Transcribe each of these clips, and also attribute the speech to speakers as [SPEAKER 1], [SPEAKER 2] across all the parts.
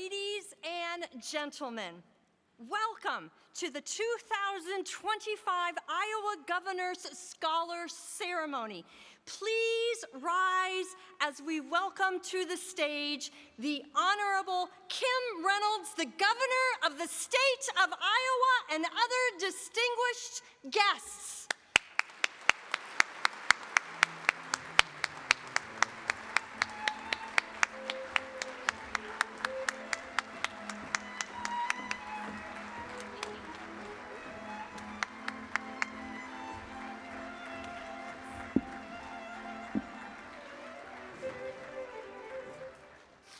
[SPEAKER 1] Ladies and gentlemen, welcome to the 2025 Iowa Governor's Scholar Ceremony. Please rise as we welcome to the stage the Honorable Kim Reynolds, the Governor of the State of Iowa, and other distinguished guests.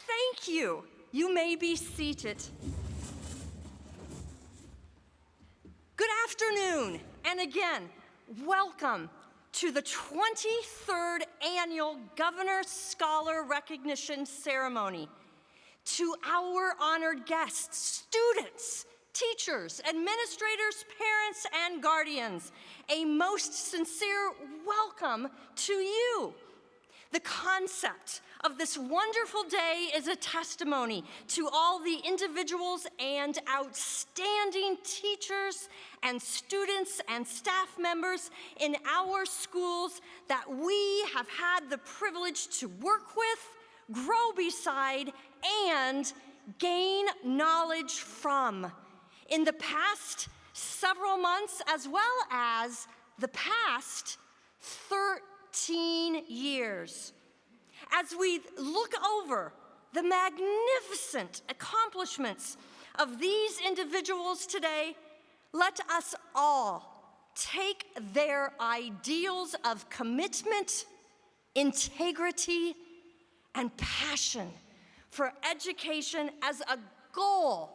[SPEAKER 1] Thank you. You may be seated. Good afternoon, and again, welcome to the 23rd Annual Governor's Scholar Recognition Ceremony. To our honored guests, students, teachers, administrators, parents, and guardians, a most sincere welcome to you. The concept of this wonderful day is a testimony to all the individuals and outstanding teachers and students and staff members in our schools that we have had the privilege to work with, grow beside, and gain knowledge from in the past several months, as well as the past 13 years. As we look over the magnificent accomplishments of these individuals today, let us all take their ideals of commitment, integrity, and passion for education as a goal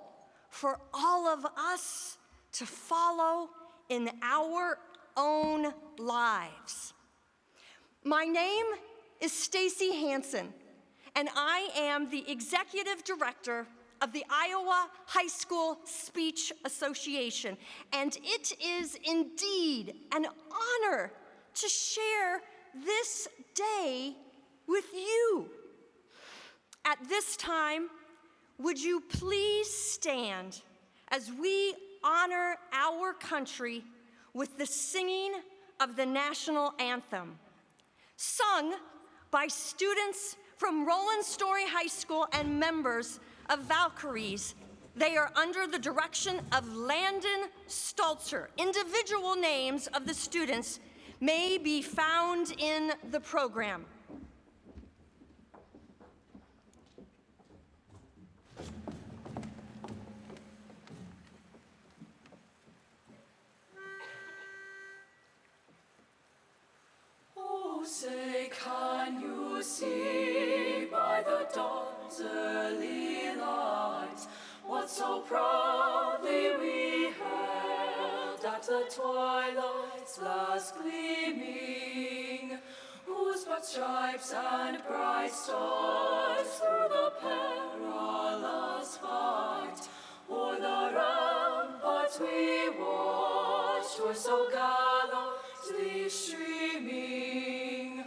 [SPEAKER 1] for all of us to follow in our own lives. My name is Stacy Hansen, and I am the Executive Director of the Iowa High School Speech Association, and it is indeed an honor to share this day with you. At this time, would you please stand as we honor our country with the singing of the national anthem, sung by students from Roland Story High School and members of Valkyries. They are under the direction of Landon Stalzer. Individual names of the students may be found in the program.
[SPEAKER 2] Oh, say, can you see by the dawn's early light what so proudly we hailed at the twilight's last gleaming, whose broad stripes and bright stars through the perilous fight o'er the ramparts we watched were so gallantly streaming,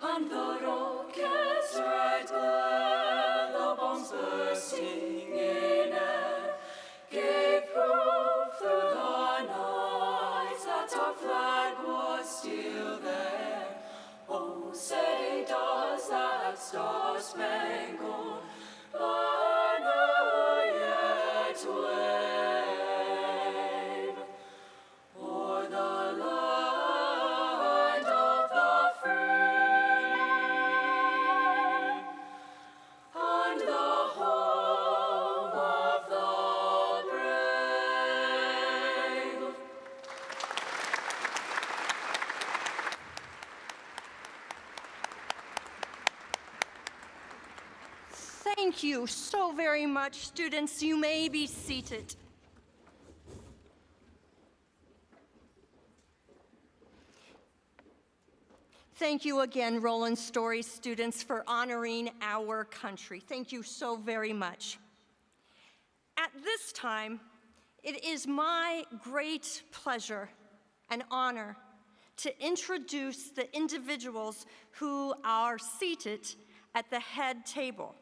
[SPEAKER 2] and the rocket's red glare, the bombs bursting in air, gave proof through the night that our flag was still there. Oh, say does that star-spangled banner yet wave o'er the land of the free and the home of the brave?
[SPEAKER 1] Thank you so very much, students. You may be seated. Thank you again, Roland Story students, for honoring our country. Thank you so very much. At this time, it is my great pleasure and honor to introduce the individuals who are seated at the head table.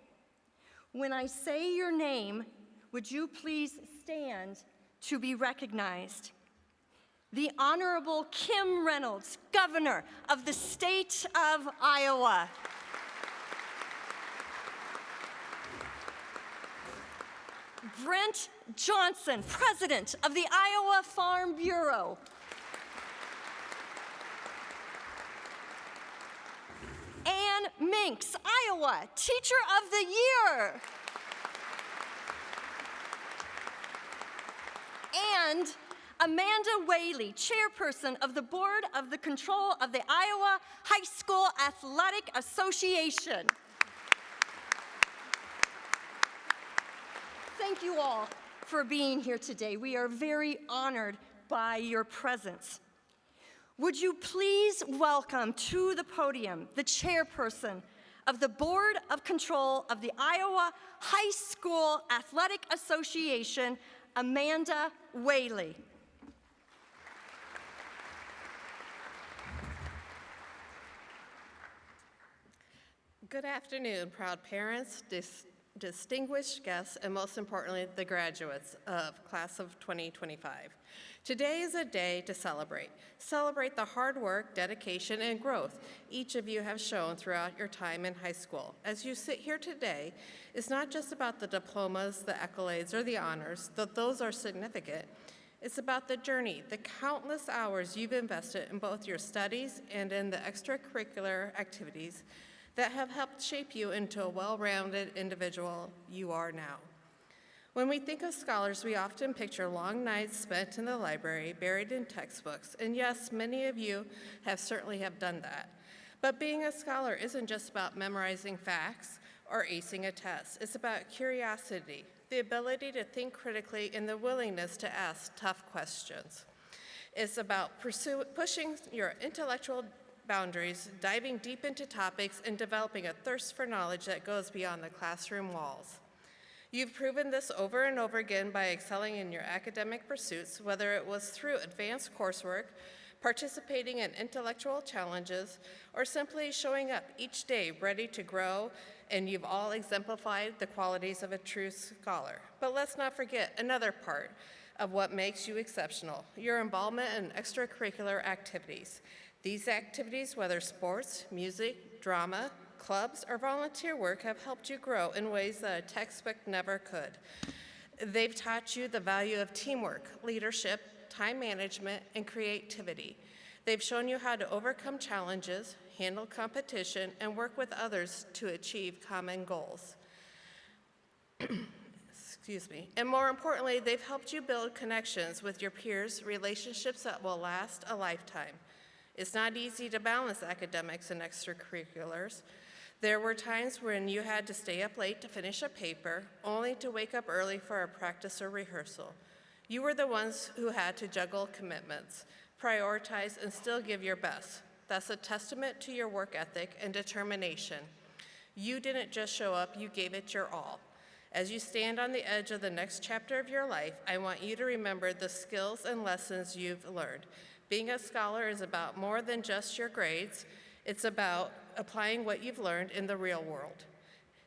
[SPEAKER 1] When I say your name, would you please stand to be recognized? The Honorable Kim Reynolds, Governor of the State of Iowa. Brent Johnson, President of the Iowa Farm Bureau. Ann Minks, Iowa, Teacher of the Year. And Amanda Whaley, Chairperson of the Board of the Control of the Iowa High School Athletic Association. Thank you all for being here today. We are very honored by your presence. Would you please welcome to the podium the chairperson of the Board of Control of the Iowa High School Athletic Association, Amanda Whaley.
[SPEAKER 3] Good afternoon, proud parents, distinguished guests, and most importantly, the graduates of class of 2025. Today is a day to celebrate. Celebrate the hard work, dedication, and growth each of you have shown throughout your time in high school. As you sit here today, it's not just about the diplomas, the accolades, or the honors, though those are significant. It's about the journey, the countless hours you've invested in both your studies and in the extracurricular activities that have helped shape you into a well-rounded individual you are now. When we think of scholars, we often picture long nights spent in the library, buried in textbooks, and yes, many of you certainly have done that. But being a scholar isn't just about memorizing facts or acing a test. It's about curiosity, the ability to think critically, and the willingness to ask tough questions. It's about pushing your intellectual boundaries, diving deep into topics, and developing a thirst for knowledge that goes beyond the classroom walls. You've proven this over and over again by excelling in your academic pursuits, whether it was through advanced coursework, participating in intellectual challenges, or simply showing up each day ready to grow, and you've all exemplified the qualities of a true scholar. But let's not forget another part of what makes you exceptional, your involvement in extracurricular activities. These activities, whether sports, music, drama, clubs, or volunteer work, have helped you grow in ways that a textbook never could. They've taught you the value of teamwork, leadership, time management, and creativity. They've shown you how to overcome challenges, handle competition, and work with others to achieve common goals. Excuse me. And more importantly, they've helped you build connections with your peers, relationships that will last a lifetime. It's not easy to balance academics and extracurriculars. There were times when you had to stay up late to finish a paper, only to wake up early for a practice or rehearsal. You were the ones who had to juggle commitments, prioritize, and still give your best. That's a testament to your work ethic and determination. You didn't just show up, you gave it your all. As you stand on the edge of the next chapter of your life, I want you to remember the skills and lessons you've learned. Being a scholar is about more than just your grades. It's about applying what you've learned in the real world.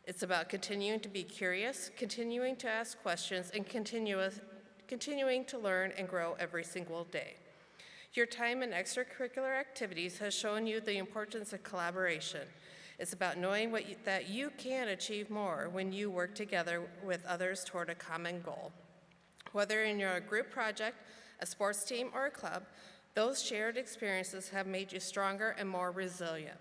[SPEAKER 3] It's about continuing to be curious, continuing to ask questions, and continuing to learn and grow every single day. Your time in extracurricular activities has shown you the importance of collaboration. It's about knowing that you can achieve more when you work together with others toward a common goal. Whether in your group project, a sports team, or a club, those shared experiences have made you stronger and more resilient.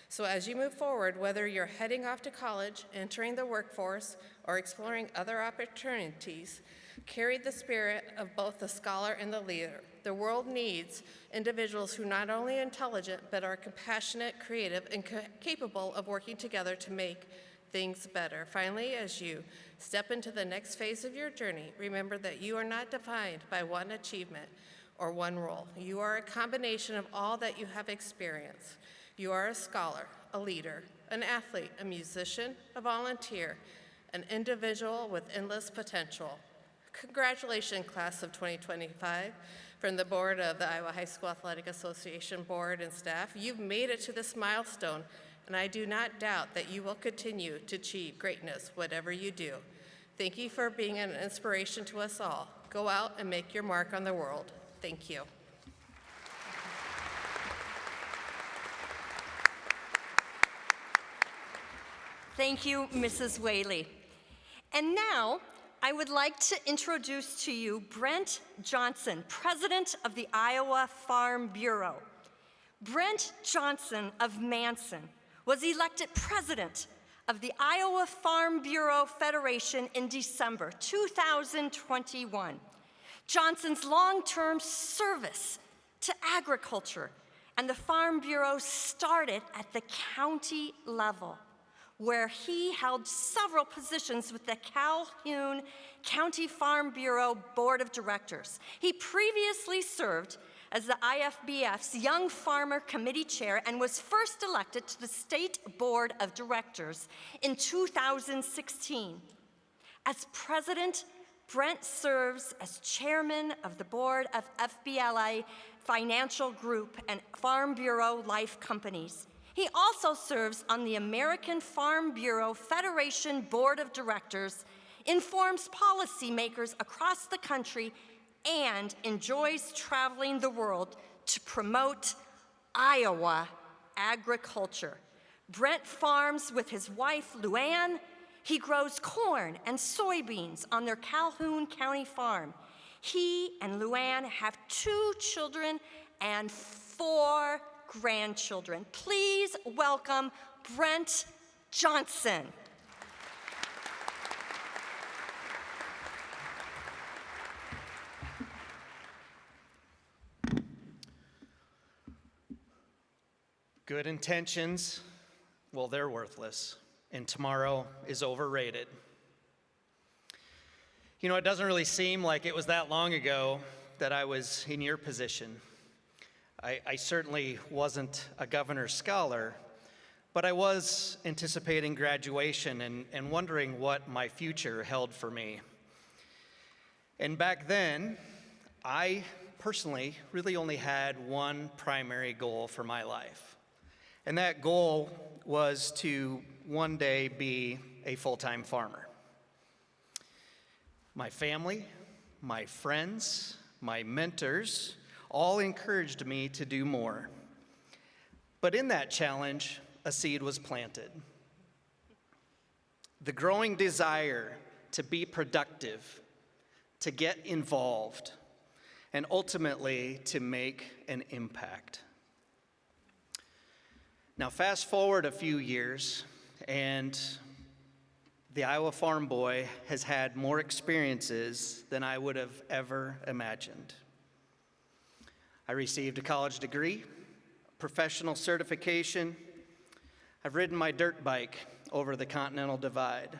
[SPEAKER 3] So as you move forward, whether you're heading off to college, entering the workforce, or exploring other opportunities, carry the spirit of both the scholar and the leader. The world needs individuals who not only are intelligent, but are compassionate, creative, and capable of working together to make things better. Finally, as you step into the next phase of your journey, remember that you are not defined by one achievement or one role. You are a combination of all that you have experienced. You are a scholar, a leader, an athlete, a musician, a volunteer, an individual with endless potential. Congratulations, class of 2025. From the board of the Iowa High School Athletic Association board and staff, you've made it to this milestone. and I do not doubt that you will continue to achieve greatness whatever you do. Thank you for being an inspiration to us all. Go out and make your mark on the world. Thank you.
[SPEAKER 1] Thank you, Mrs. Whaley. And now, I would like to introduce to you Brent Johnson, President of the Iowa Farm Bureau. Brent Johnson of Manson was elected President of the Iowa Farm Bureau Federation in December 2021. Johnson's long-term service to agriculture and the Farm Bureau started at the county level, where he held several positions with the Calhoun County Farm Bureau Board of Directors. He previously served as the IFBF's Young Farmer Committee Chair and was first elected to the State Board of Directors in 2016. As president, Brent serves as chairman of the board of FBLA Financial Group and Farm Bureau Life Companies. He also serves on the American Farm Bureau Federation Board of Directors, informs policymakers across the country, and enjoys traveling the world to promote Iowa agriculture. Brent farms with his wife, Luann. He grows corn and soybeans on their Calhoun County farm. He and Luann have 2 children and 4 grandchildren. Please welcome Brent Johnson.
[SPEAKER 4] Good intentions, well, they're worthless, and tomorrow is overrated. You know, it doesn't really seem like it was that long ago that I was in your position. I certainly wasn't a governor's scholar, but I was anticipating graduation and wondering what my future held for me. And back then, I personally really only had one primary goal for my life. And that goal was to one day be a full-time farmer. My family, my friends, my mentors all encouraged me to do more. But in that challenge, a seed was planted. The growing desire to be productive, to get involved, and ultimately to make an impact. Now, fast forward a few years, and the Iowa Farm Boy has had more experiences than I would have ever imagined. I received a college degree, professional certification. I've ridden my dirt bike over the Continental Divide.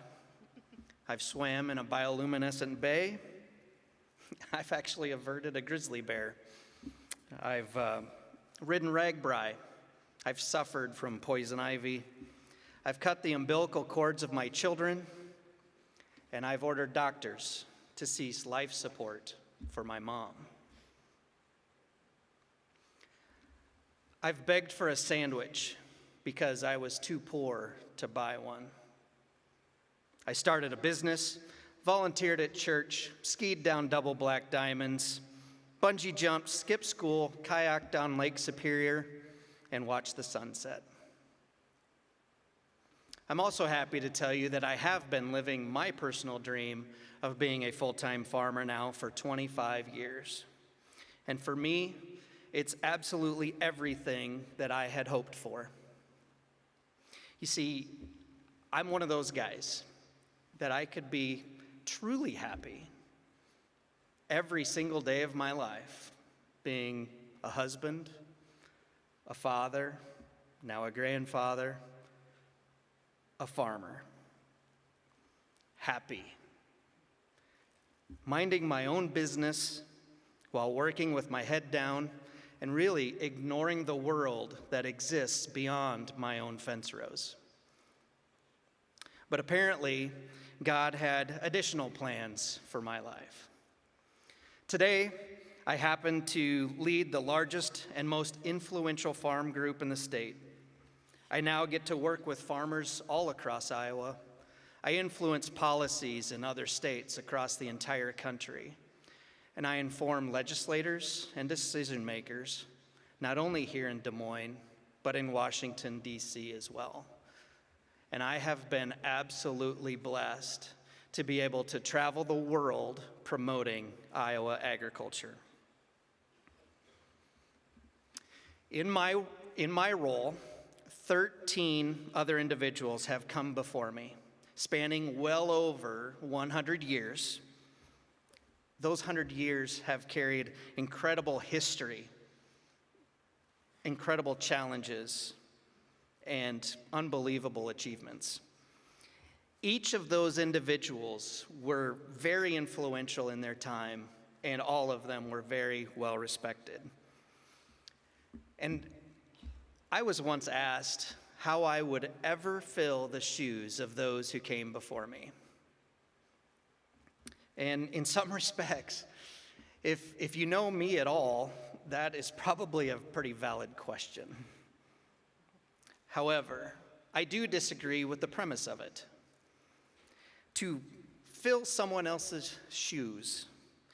[SPEAKER 4] I've swam in a bioluminescent bay. I've actually averted a grizzly bear. I've ridden ragbri. I've suffered from poison ivy. I've cut the umbilical cords of my children, and I've ordered doctors to cease life support for my mom. I've begged for a sandwich because I was too poor to buy one. I started a business, volunteered at church, skied down double black diamonds, bungee jumped, skipped school, kayaked down Lake Superior, and watched the sunset. I'm also happy to tell you that I have been living my personal dream of being a full-time farmer now for 25 years. And for me, it's absolutely everything that I had hoped for. You see, I'm one of those guys that I could be truly happy every single day of my life, being a husband, a father, now a grandfather, a farmer. Happy. Minding my own business while working with my head down and really ignoring the world that exists beyond my own fence rows. But apparently, God had additional plans for my life. Today, I happen to lead the largest and most influential farm group in the state. I now get to work with farmers all across Iowa. I influence policies in other states across the entire country. And I inform legislators and decision makers, not only here in Des Moines, but in Washington, D.C. as well. And I have been absolutely blessed to be able to travel the world promoting Iowa agriculture. In my role, 13 other individuals have come before me, spanning well over 100 years. Those 100 years have carried incredible history, incredible challenges, and unbelievable achievements. Each of those individuals were very influential in their time, and all of them were very well respected. And I was once asked how I would ever fill the shoes of those who came before me. And in some respects, if you know me at all, that is probably a pretty valid question. However, I do disagree with the premise of it. To fill someone else's shoes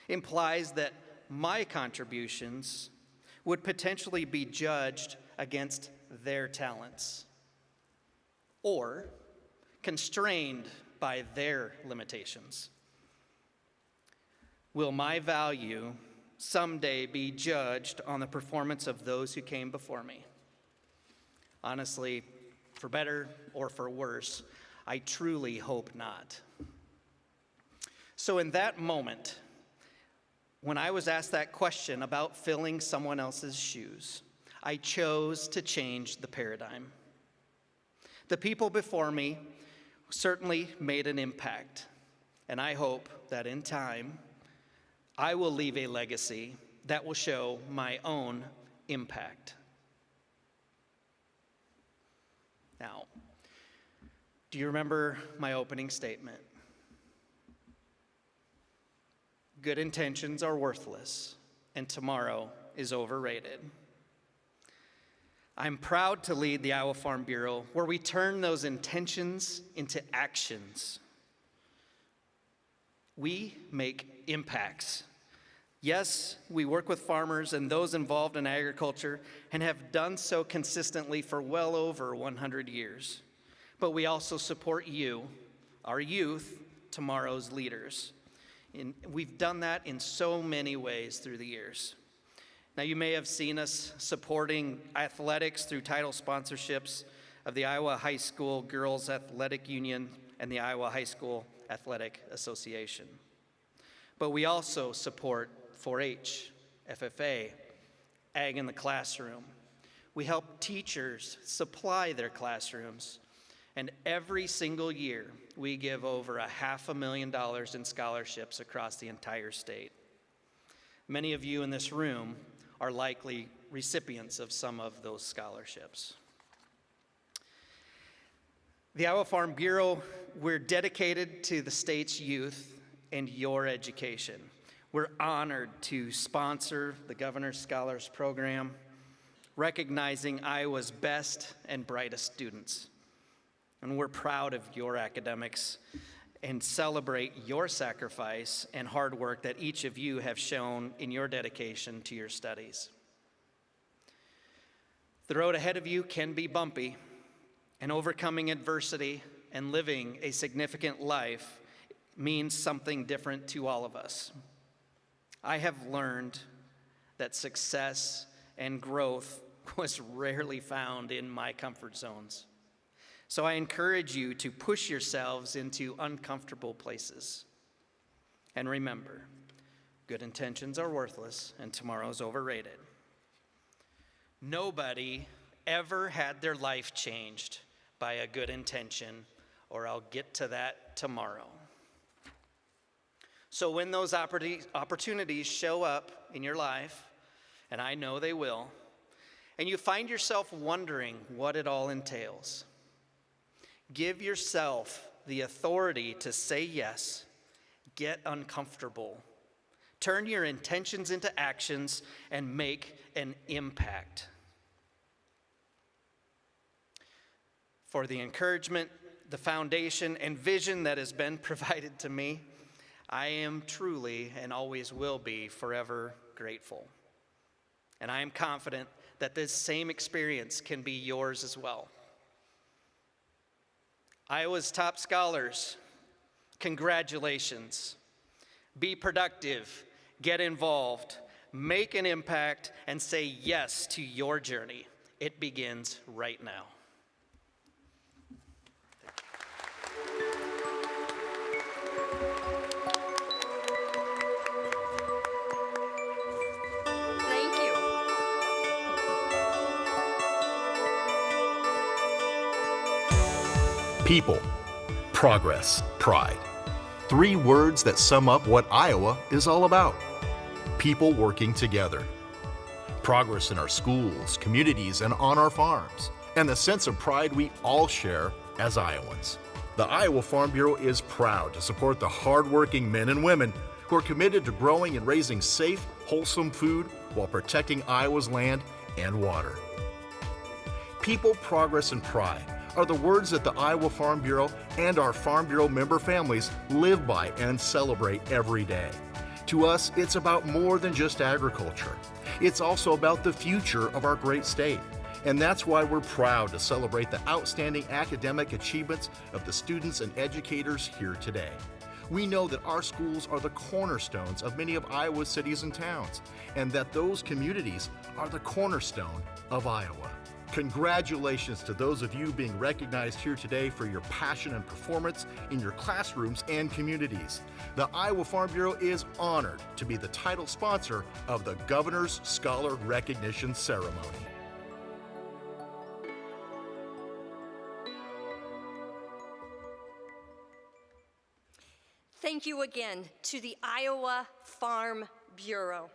[SPEAKER 4] implies that my contributions would potentially be judged against their talents or constrained by their limitations. Will my value someday be judged on the performance of those who came before me? Honestly, for better or for worse, I truly hope not. So in that moment, when I was asked that question about filling someone else's shoes, I chose to change the paradigm. The people before me certainly made an impact, and I hope that in time, I will leave a legacy that will show my own impact. Now, do you remember my opening statement? Good intentions are worthless, and tomorrow is overrated. I'm proud to lead the Iowa Farm Bureau, where we turn those intentions into actions. We make impacts. Yes, we work with farmers and those involved in agriculture and have done so consistently for well over 100 years. But we also support you, our youth, tomorrow's leaders. And we've done that in so many ways through the years. Now, you may have seen us supporting athletics through title sponsorships of the Iowa High School Girls Athletic Union and the Iowa High School Athletic Association. But we also support 4-H, FFA, Ag in the Classroom. We help teachers supply their classrooms. And every single year, we give over $500,000 in scholarships across the entire state. Many of you in this room are likely recipients of some of those scholarships. The Iowa Farm Bureau, we're dedicated to the state's youth and your education. We're honored to sponsor the Governor's Scholars Program, recognizing Iowa's best and brightest students. And we're proud of your academics and celebrate your sacrifice and hard work that each of you have shown in your dedication to your studies. The road ahead of you can be bumpy, and overcoming adversity and living a significant life means something different to all of us. I have learned that success and growth was rarely found in my comfort zones. So I encourage you to push yourselves into uncomfortable places. And remember, good intentions are worthless and tomorrow's overrated. Nobody ever had their life changed by a good intention, or I'll get to that tomorrow. So when those opportunities show up in your life, and I know they will, and you find yourself wondering what it all entails, give yourself the authority to say yes, get uncomfortable, turn your intentions into actions, and make an impact. for the encouragement, the foundation, and vision that has been provided to me. I am truly and always will be forever grateful. And I am confident that this same experience can be yours as well. Iowa's top scholars, congratulations. Be productive, get involved, make an impact, and say yes to your journey. It begins right now.
[SPEAKER 1] Thank you.
[SPEAKER 5] People, progress, pride. 3 words that sum up what Iowa is all about. People working together. Progress in our schools, communities, and on our farms. And the sense of pride we all share as Iowans. The Iowa Farm Bureau is proud to support the hardworking men and women who are committed to growing and raising safe, wholesome food while protecting Iowa's land and water. People, progress, and pride are the words that the Iowa Farm Bureau and our Farm Bureau member families live by and celebrate every day. To us, it's about more than just agriculture. It's also about the future of our great state. And that's why we're proud to celebrate the outstanding academic achievements of the students and educators here today. We know that our schools are the cornerstones of many of Iowa's cities and towns, and that those communities are the cornerstone of Iowa. Congratulations to those of you being recognized here today for your passion and performance in your classrooms and communities. The Iowa Farm Bureau is honored to be the title sponsor of the Governor's Scholar Recognition Ceremony.
[SPEAKER 1] Thank you again to the Iowa Farm Bureau.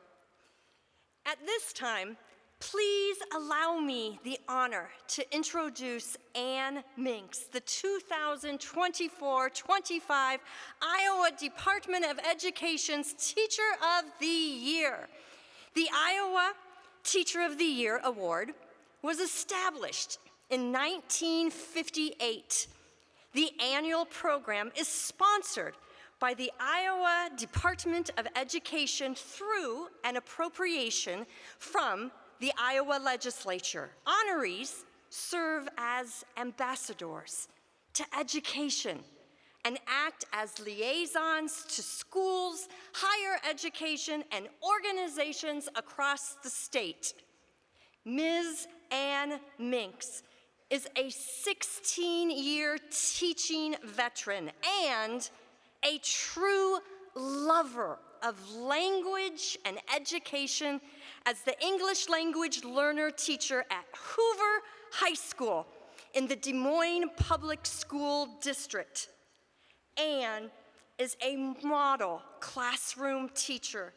[SPEAKER 1] At this time, please allow me the honor to introduce Ann Minks, the 2024-25 Iowa Department of Education's Teacher of the Year. The Iowa Teacher of the Year Award was established in 1958. The annual program is sponsored by the Iowa Department of Education through an appropriation from the Iowa legislature. Honorees serve as ambassadors to education and act as liaisons to schools, higher education, and organizations across the state. Ms. Ann Minks is a 16-year teaching veteran and a true lover of language and education as the English language learner teacher at Hoover High School in the Des Moines Public School District. Ann is a model classroom teacher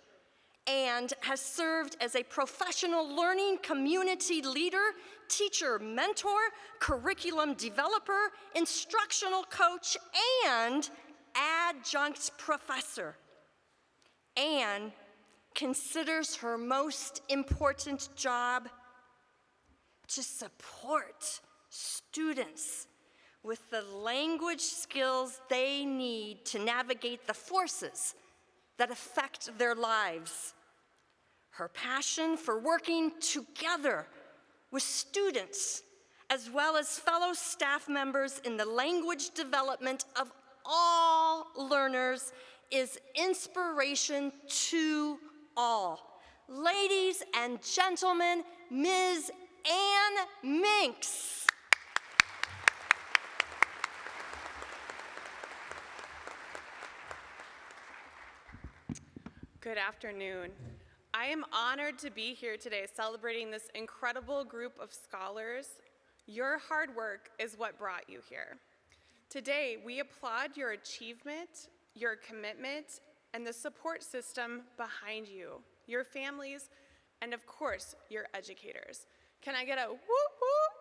[SPEAKER 1] and has served as a professional learning community leader, teacher mentor, curriculum developer, instructional coach, and adjunct professor. Ann considers her most important job to support students with the language skills they need to navigate the forces that affect their lives. Her passion for working together with students, as well as fellow staff members in the language development of all learners, is inspiration to all. Ladies and gentlemen, Ms. Ann Minks.
[SPEAKER 6] Good afternoon. I am honored to be here today celebrating this incredible group of scholars. Your hard work is what brought you here. Today, we applaud your achievement, your commitment, and the support system behind you, your families, and of course, your educators. Can I get a whoop whoop?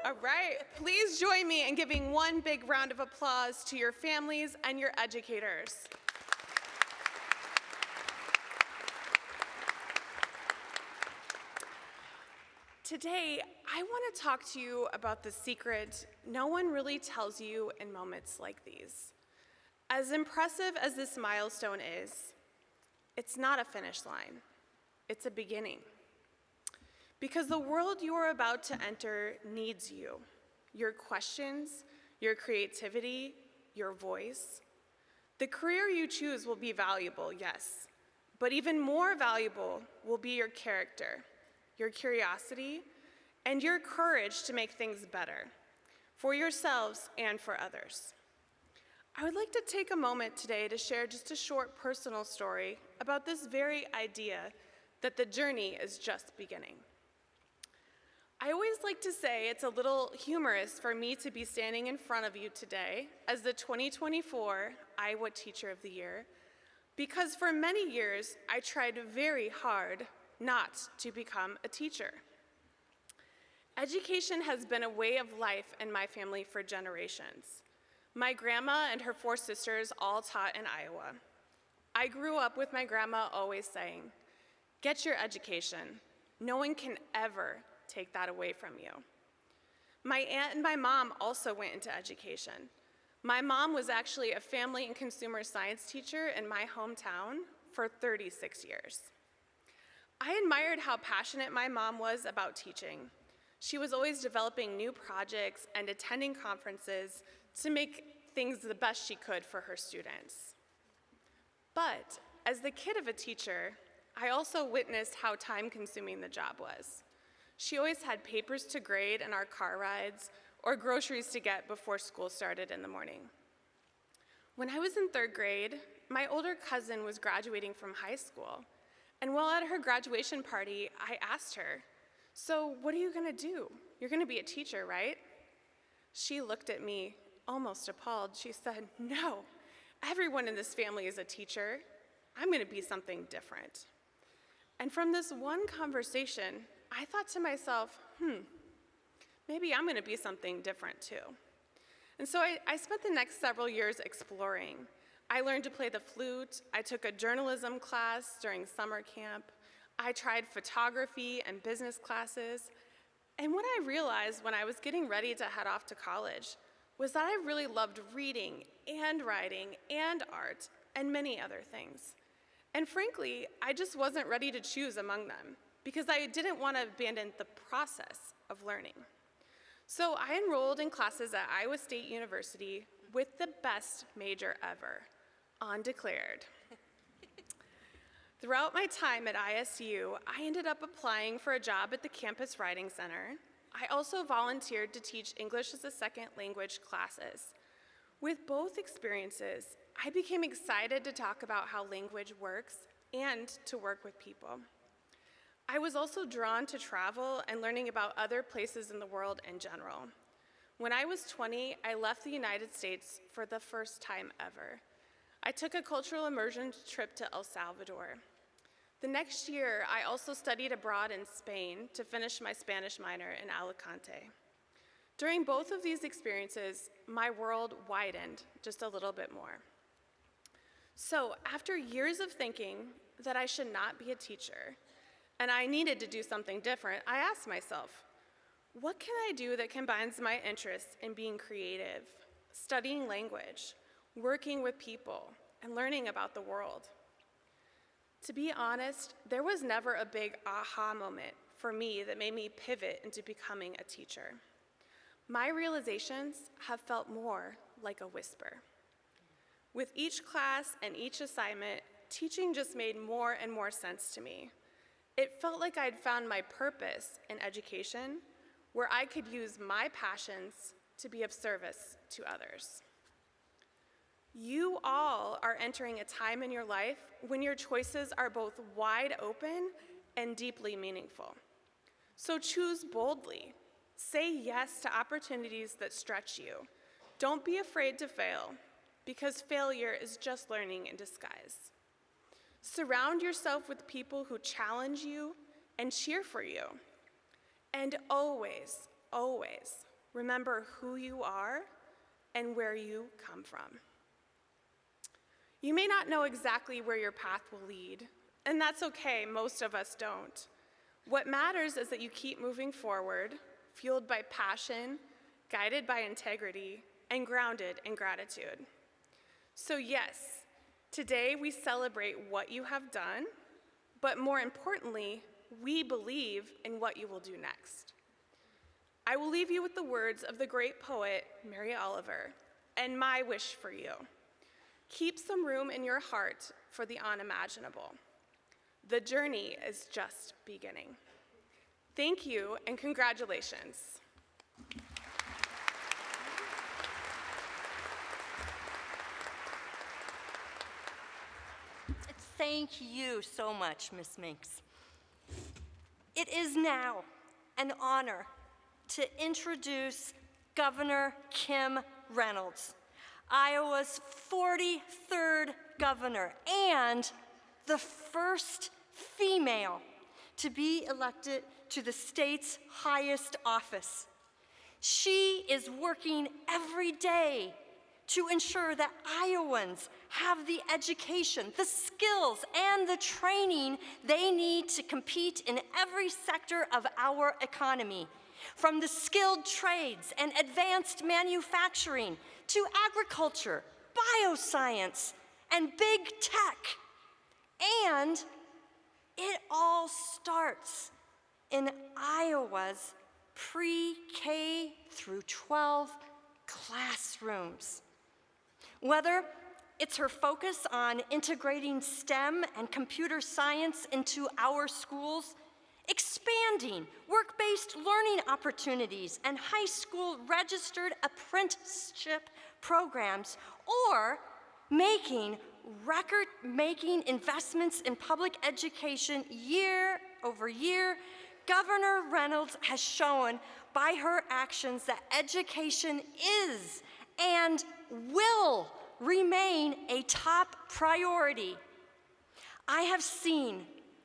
[SPEAKER 6] All right, please join me in giving one big round of applause to your families and your educators. Today, I want to talk to you about the secret no one really tells you in moments like these. As impressive as this milestone is, it's not a finish line, it's a beginning. Because the world you are about to enter needs you, your questions, your creativity, your voice. The career you choose will be valuable, yes, but even more valuable will be your character, your curiosity, and your courage to make things better for yourselves and for others. I would like to take a moment today to share just a short personal story about this very idea that the journey is just beginning. I always like to say it's a little humorous for me to be standing in front of you today as the 2024 Iowa Teacher of the Year, because for many years I tried very hard not to become a teacher. Education has been a way of life in my family for generations. My grandma and her 4 sisters all taught in Iowa. I grew up with my grandma always saying, "Get your education. No one can ever take that away from you." My aunt and my mom also went into education. My mom was actually a family and consumer science teacher in my hometown for 36 years. I admired how passionate my mom was about teaching. She was always developing new projects and attending conferences to make things the best she could for her students. But as the kid of a teacher, I also witnessed how time-consuming the job was. She always had papers to grade in our car rides or groceries to get before school started in the morning. When I was in 3rd grade, my older cousin was graduating from high school, and while at her graduation party, I asked her, "So what are you gonna do? You're gonna be a teacher, right?" She looked at me, almost appalled. She said, "No, everyone in this family is a teacher. I'm gonna be something different." And from this one conversation, I thought to myself, maybe I'm gonna be something different too. And so I spent the next several years exploring. I learned to play the flute. I took a journalism class during summer camp. I tried photography and business classes. And what I realized when I was getting ready to head off to college was that I really loved reading and writing and art and many other things. And frankly, I just wasn't ready to choose among them because I didn't want to abandon the process of learning. So I enrolled in classes at Iowa State University with the best major ever, undeclared. Throughout my time at ISU, I ended up applying for a job at the Campus Writing Center. I also volunteered to teach English as a second language classes. With both experiences, I became excited to talk about how language works and to work with people. I was also drawn to travel and learning about other places in the world in general. When I was 20, I left the United States for the first time ever. I took a cultural immersion trip to El Salvador. The next year, I also studied abroad in Spain to finish my Spanish minor in Alicante. During both of these experiences, my world widened just a little bit more. So after years of thinking that I should not be a teacher, and I needed to do something different, I asked myself, what can I do that combines my interests in being creative, studying language, working with people, and learning about the world? To be honest, there was never a big aha moment for me that made me pivot into becoming a teacher. My realizations have felt more like a whisper. With each class and each assignment, teaching just made more and more sense to me. It felt like I'd found my purpose in education, where I could use my passions to be of service to others. You all are entering a time in your life when your choices are both wide open and deeply meaningful. So choose boldly. Say yes to opportunities that stretch you. Don't be afraid to fail, because failure is just learning in disguise. Surround yourself with people who challenge you and cheer for you. And always, always remember who you are and where you come from. You may not know exactly where your path will lead, and that's okay, most of us don't. What matters is that you keep moving forward, fueled by passion, guided by integrity, and grounded in gratitude. So yes, today we celebrate what you have done, but more importantly, we believe in what you will do next. I will leave you with the words of the great poet, Mary Oliver, and my wish for you. Keep some room in your heart for the unimaginable. The journey is just beginning. Thank you and congratulations.
[SPEAKER 1] Thank you so much, Ms. Minks. It is now an honor to introduce Governor Kim Reynolds, Iowa's 43rd governor and the first female to be elected to the state's highest office. She is working every day to ensure that Iowans have the education, the skills, and the training they need to compete in every sector of our economy, from the skilled trades and advanced manufacturing to agriculture, bioscience, and big tech. And it all starts in Iowa's pre-K through 12 classrooms. Whether it's her focus on integrating STEM and computer science into our schools, expanding work-based learning opportunities and high school registered apprenticeship programs, or making record-making investments in public education year over year, Governor Reynolds has shown by her actions that education is and will remain a top priority. I have seen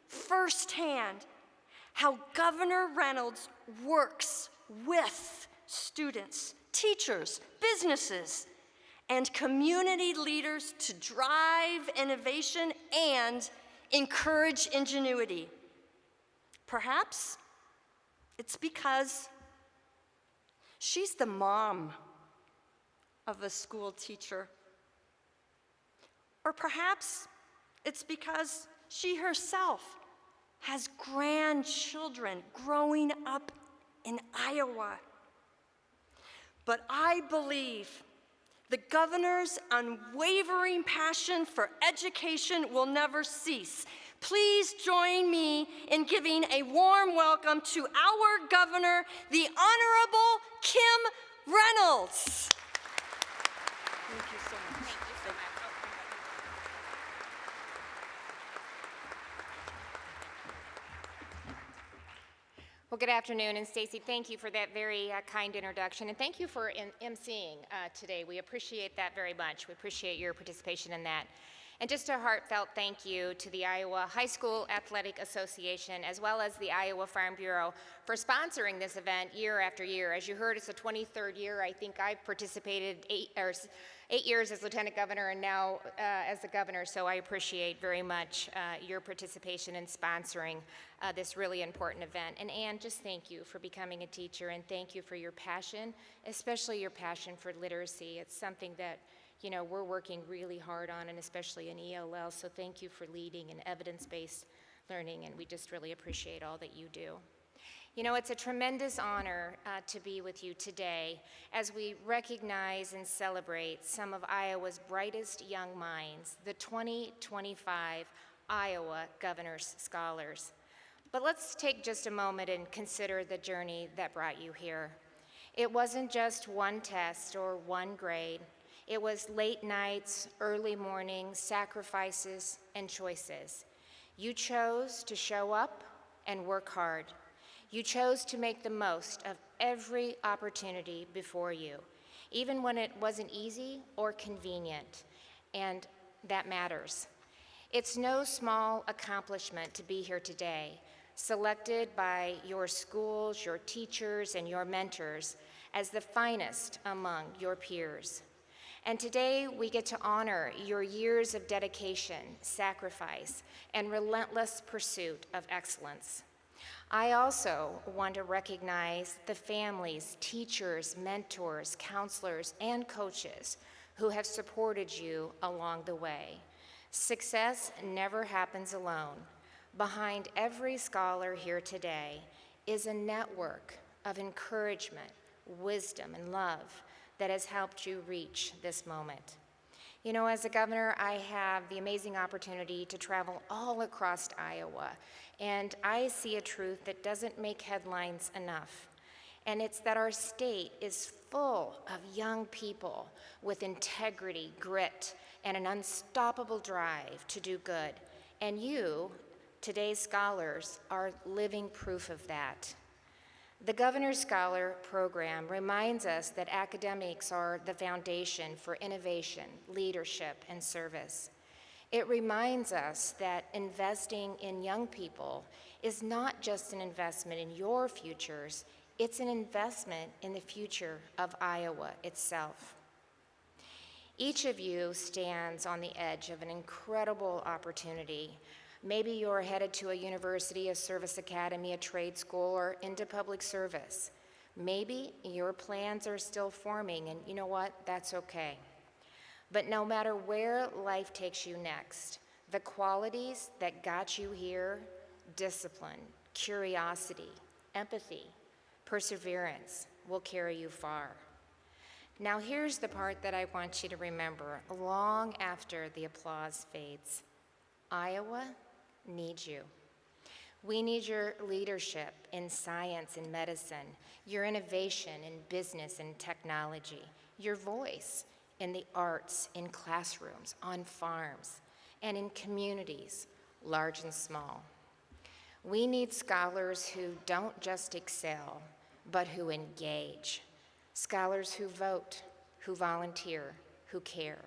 [SPEAKER 1] firsthand how Governor Reynolds works with students, teachers, businesses, and community leaders to drive innovation and encourage ingenuity. Perhaps it's because she's the mom of a school teacher. Or perhaps it's because she herself has grandchildren growing up in Iowa. But I believe the governor's unwavering passion for education will never cease. Please join me in giving a warm welcome to our governor, the Honorable Kim Reynolds. Thank you so much.
[SPEAKER 7] Thank you so much. Well, good afternoon, and Stacy, thank you for that very kind introduction, and thank you for emceeing today. We appreciate that very much. We appreciate your participation in that. And just a heartfelt thank you to the Iowa High School Athletic Association, as well as the Iowa Farm Bureau, for sponsoring this event year after year. As you heard, it's the 23rd year. I think I've participated 8 years as Lieutenant Governor and now as the Governor, so I appreciate very much your participation in sponsoring this really important event. And Ann, just thank you for becoming a teacher, and thank you for your passion, especially your passion for literacy. It's something that we're working really hard on, and especially in ELL, so thank you for leading in evidence-based learning, and we just really appreciate all that you do. It's a tremendous honor to be with you today as we recognize and celebrate some of Iowa's brightest young minds, the 2025 Iowa Governor's Scholars. But let's take just a moment and consider the journey that brought you here. It wasn't just one test or one grade. It was late nights, early mornings, sacrifices, and choices. You chose to show up and work hard. You chose to make the most of every opportunity before you, even when it wasn't easy or convenient, and that matters. It's no small accomplishment to be here today, selected by your schools, your teachers, and your mentors as the finest among your peers. And today we get to honor your years of dedication, sacrifice, and relentless pursuit of excellence. I also want to recognize the families, teachers, mentors, counselors, and coaches who have supported you along the way. Success never happens alone. Behind every scholar here today is a network of encouragement, wisdom, and love that has helped you reach this moment. You know, as a governor, I have the amazing opportunity to travel all across Iowa, and I see a truth that doesn't make headlines enough. And it's that our state is full of young people with integrity, grit, and an unstoppable drive to do good. And you, today's scholars, are living proof of that. The Governor's Scholar Program reminds us that academics are the foundation for innovation, leadership, and service. It reminds us that investing in young people is not just an investment in your futures, it's an investment in the future of Iowa itself. Each of you stands on the edge of an incredible opportunity. Maybe you're headed to a university, a service academy, a trade school, or into public service. Maybe your plans are still forming, and you know what? That's okay. But no matter where life takes you next, the qualities that got you here, discipline, curiosity, empathy, perseverance, will carry you far. Now here's the part that I want you to remember long after the applause fades. Iowa needs you. We need your leadership in science and medicine, your innovation in business and technology, your voice in the arts, in classrooms, on farms, and in communities, large and small. We need scholars who don't just excel, but who engage. Scholars who vote, who volunteer, who care.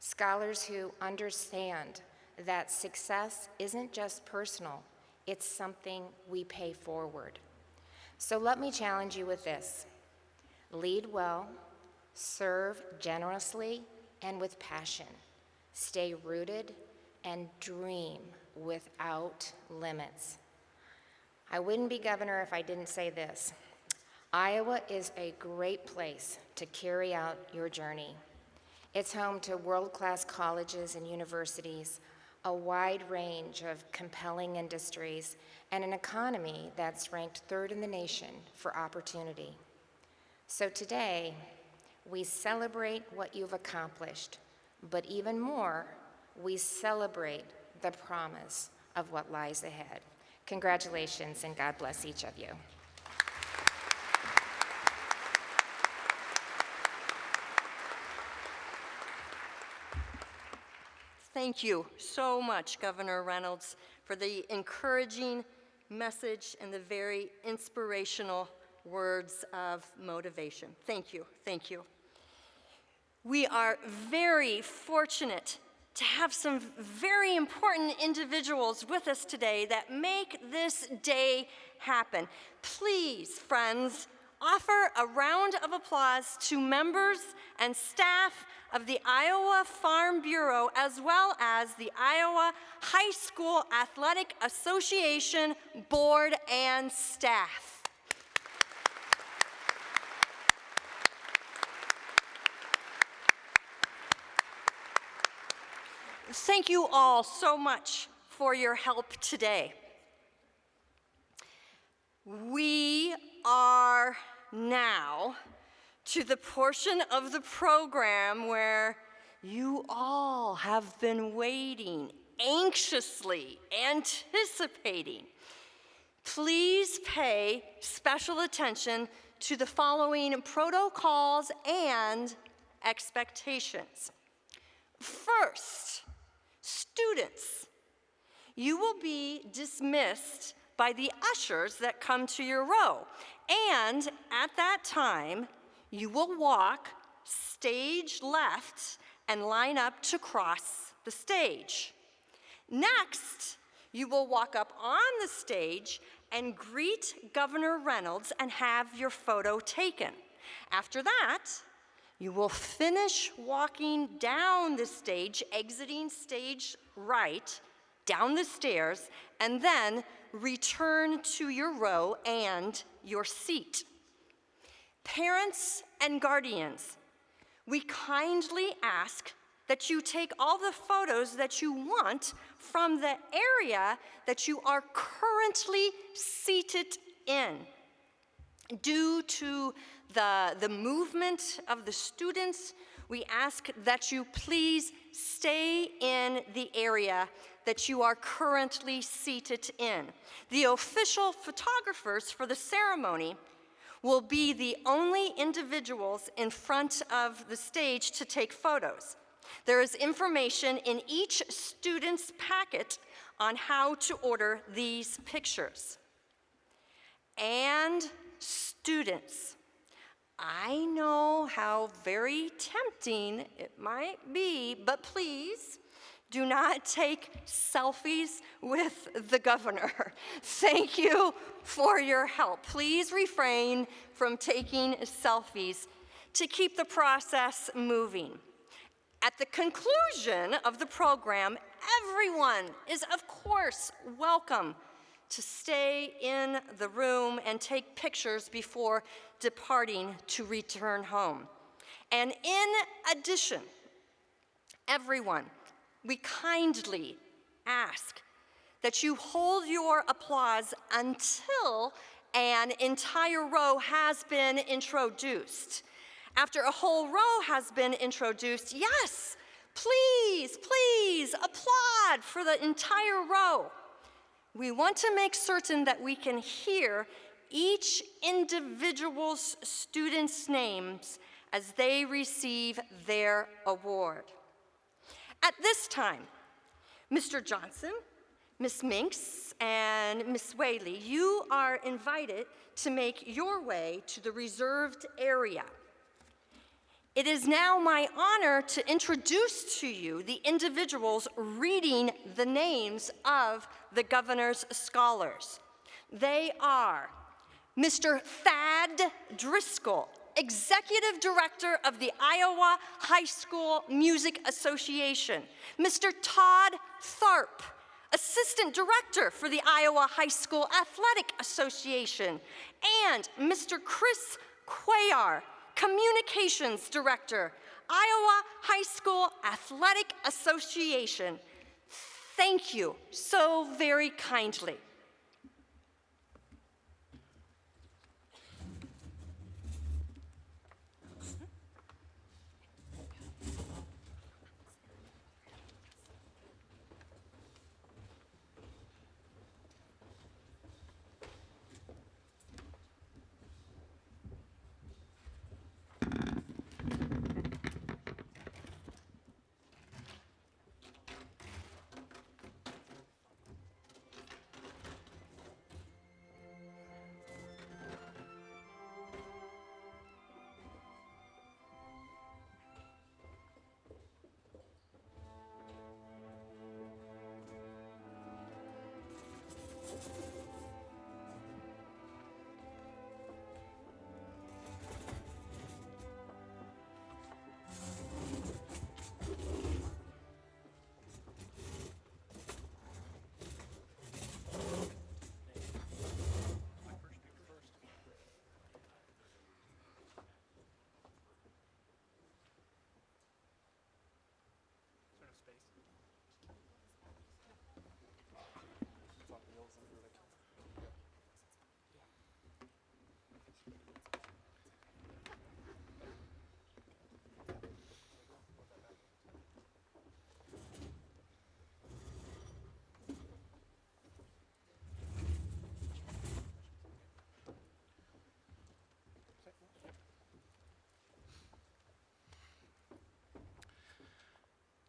[SPEAKER 7] Scholars who understand that success isn't just personal, it's something we pay forward. So let me challenge you with this. Lead well, serve generously and with passion. Stay rooted and dream without limits. I wouldn't be governor if I didn't say this. Iowa is a great place to carry out your journey. It's home to world-class colleges and universities, a wide range of compelling industries, and an economy that's ranked third in the nation for opportunity. So today, we celebrate what you've accomplished, but even more, we celebrate the promise of what lies ahead. Congratulations, and God bless each of you.
[SPEAKER 1] Thank you so much, Governor Reynolds, for the encouraging message and the very inspirational words of motivation. Thank you, thank you. We are very fortunate to have some very important individuals with us today that make this day happen. Please, friends, offer a round of applause to members and staff of the Iowa Farm Bureau, as well as the Iowa High School Athletic Association board and staff. Thank you all so much for your help today. We are now to the portion of the program where you all have been waiting, anxiously anticipating. Please pay special attention to the following protocols and expectations. First, students, you will be dismissed by the ushers that come to your row. And at that time, you will walk stage left and line up to cross the stage. Next, you will walk up on the stage and greet Governor Reynolds and have your photo taken. After that, you will finish walking down the stage, exiting stage right, down the stairs, and then return to your row and your seat. Parents and guardians, we kindly ask that you take all the photos that you want from the area that you are currently seated in. Due to the movement of the students, we ask that you please stay in the area that you are currently seated in. The official photographers for the ceremony will be the only individuals in front of the stage to take photos. There is information in each student's packet on how to order these pictures. And students, I know how very tempting it might be, but please do not take selfies with the governor. Thank you for your help. Please refrain from taking selfies to keep the process moving. At the conclusion of the program, everyone is, of course, welcome to stay in the room and take pictures before departing to return home. And in addition, everyone, we kindly ask that you hold your applause until an entire row has been introduced. After a whole row has been introduced, yes, please applaud for the entire row. We want to make certain that we can hear each individual's students' names as they receive their award. At this time, Mr. Johnson, Ms. Minks, and Ms. Whaley, you are invited to make your way to the reserved area. It is now my honor to introduce to you the individuals reading the names of the governor's scholars. They are Mr. Thad Driscoll, Executive Director of the Iowa High School Music Association, Mr. Todd Tharp, Assistant Director for the Iowa High School Athletic Association, and Mr. Chris Cuellar, Communications Director, Iowa High School Athletic Association. Thank you so very kindly.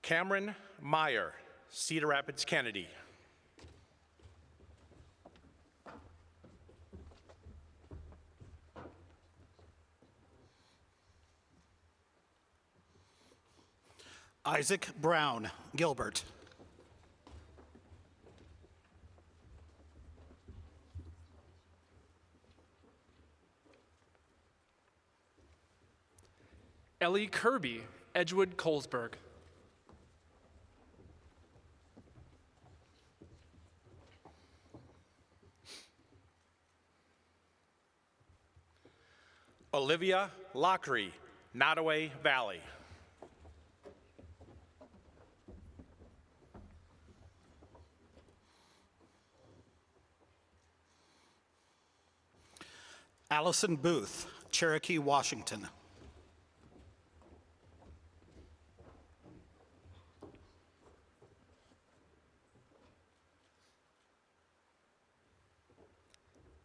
[SPEAKER 8] Cameron Meyer, Cedar Rapids, Kennedy.
[SPEAKER 9] Isaac Brown, Gilbert.
[SPEAKER 10] Ellie Kirby, Edgewood, Colesburg.
[SPEAKER 8] Olivia Lockery, Nottoway Valley.
[SPEAKER 9] Allison Booth, Cherokee, Washington.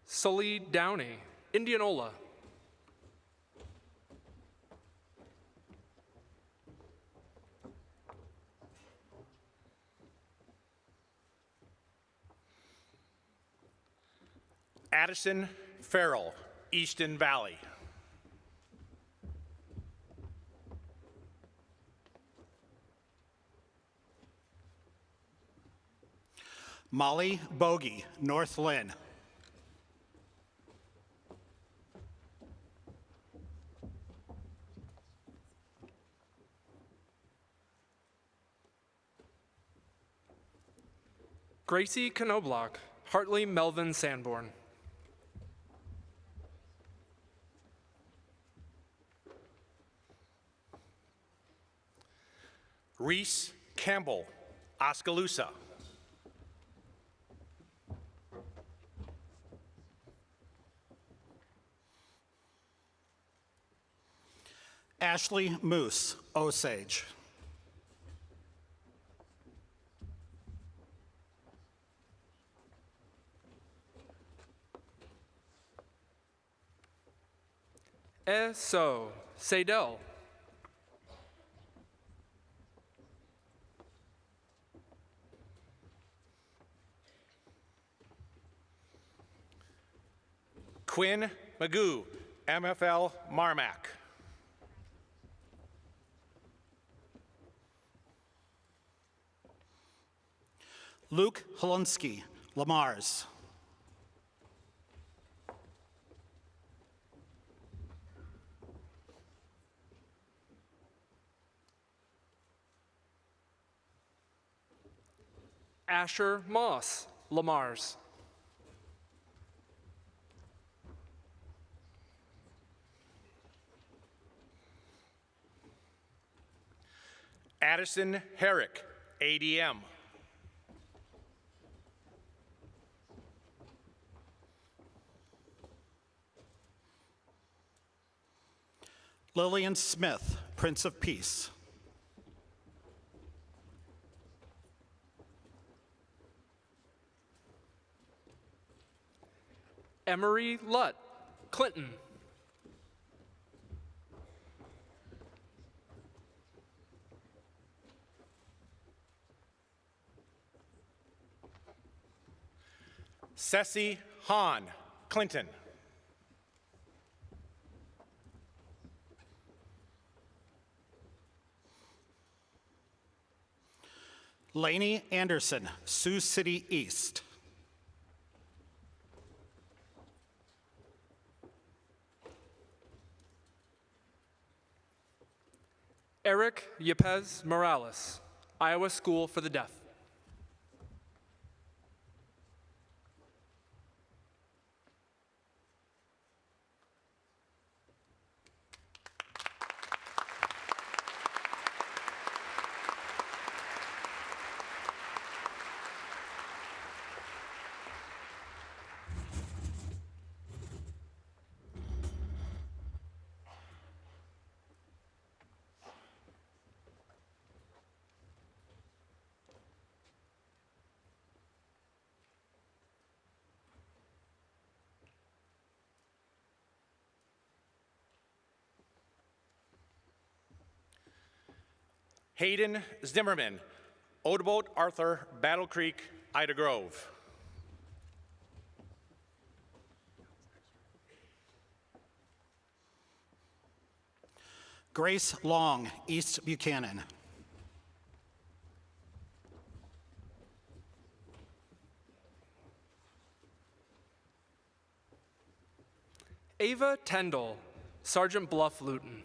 [SPEAKER 10] Sully Downey, Indianola.
[SPEAKER 8] Addison Farrell, Easton Valley.
[SPEAKER 9] Molly Bogey, North Lynn.
[SPEAKER 10] Gracie Knobloch, Hartley Melvin Sanborn.
[SPEAKER 8] Reese Campbell, Oskaloosa.
[SPEAKER 9] Ashley Moose, Osage.
[SPEAKER 10] So, Sadell.
[SPEAKER 8] Quinn Magoo, MFL Marmac.
[SPEAKER 9] Luke Holunsky, Lamars.
[SPEAKER 10] Asher Moss, Lamars.
[SPEAKER 8] Addison Herrick, ADM.
[SPEAKER 9] Lillian Smith, Prince of Peace.
[SPEAKER 10] Emery Lutt, Clinton.
[SPEAKER 8] Ceci Hahn, Clinton.
[SPEAKER 9] Lainey Anderson, Sioux City East.
[SPEAKER 10] Eric Yepes Morales, Iowa School for the Deaf.
[SPEAKER 8] Hayden Zimmerman, Odebolt Arthur, Battle Creek, Ida Grove.
[SPEAKER 9] Grace Long, East Buchanan.
[SPEAKER 10] Ava Tendall, Sergeant Bluff Luton.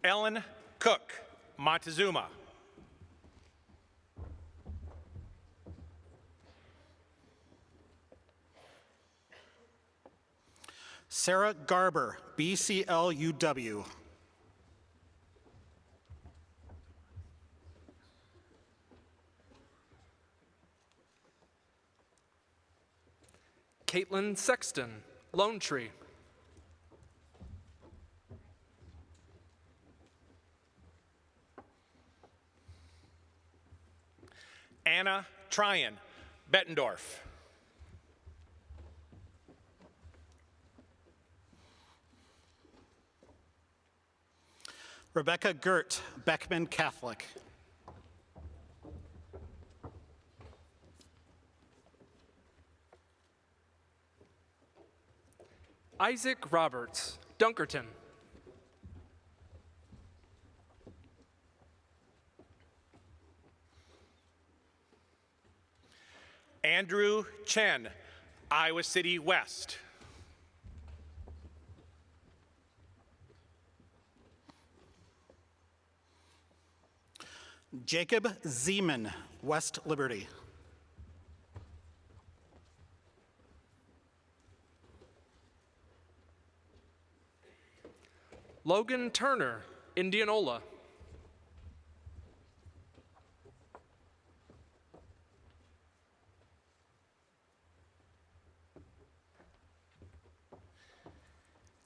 [SPEAKER 8] Ellen Cook, Montezuma.
[SPEAKER 9] Sarah Garber, BCLUW.
[SPEAKER 10] Caitlin Sexton, Lone Tree.
[SPEAKER 8] Anna Tryon, Bettendorf.
[SPEAKER 9] Rebecca Gert, Beckman Catholic.
[SPEAKER 10] Isaac Roberts, Dunkerton.
[SPEAKER 8] Andrew Chen, Iowa City West.
[SPEAKER 9] Jacob Zeman, West Liberty.
[SPEAKER 10] Logan Turner, Indianola.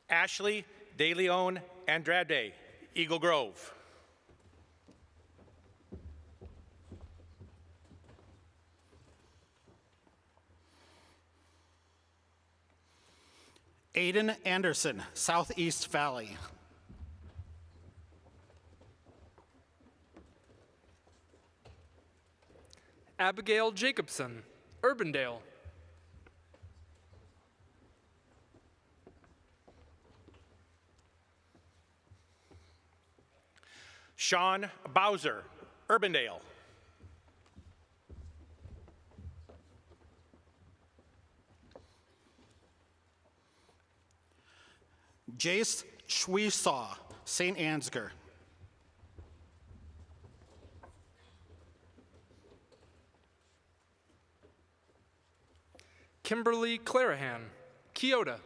[SPEAKER 8] Ashley De Leon Andrade, Eagle Grove.
[SPEAKER 9] Aiden Anderson, Southeast Valley.
[SPEAKER 10] Abigail Jacobson, Urbandale.
[SPEAKER 8] Sean Bowser, Urbandale.
[SPEAKER 9] Jace Schwesaw, St. Ansgar.
[SPEAKER 10] Kimberly Clarahan, Keota.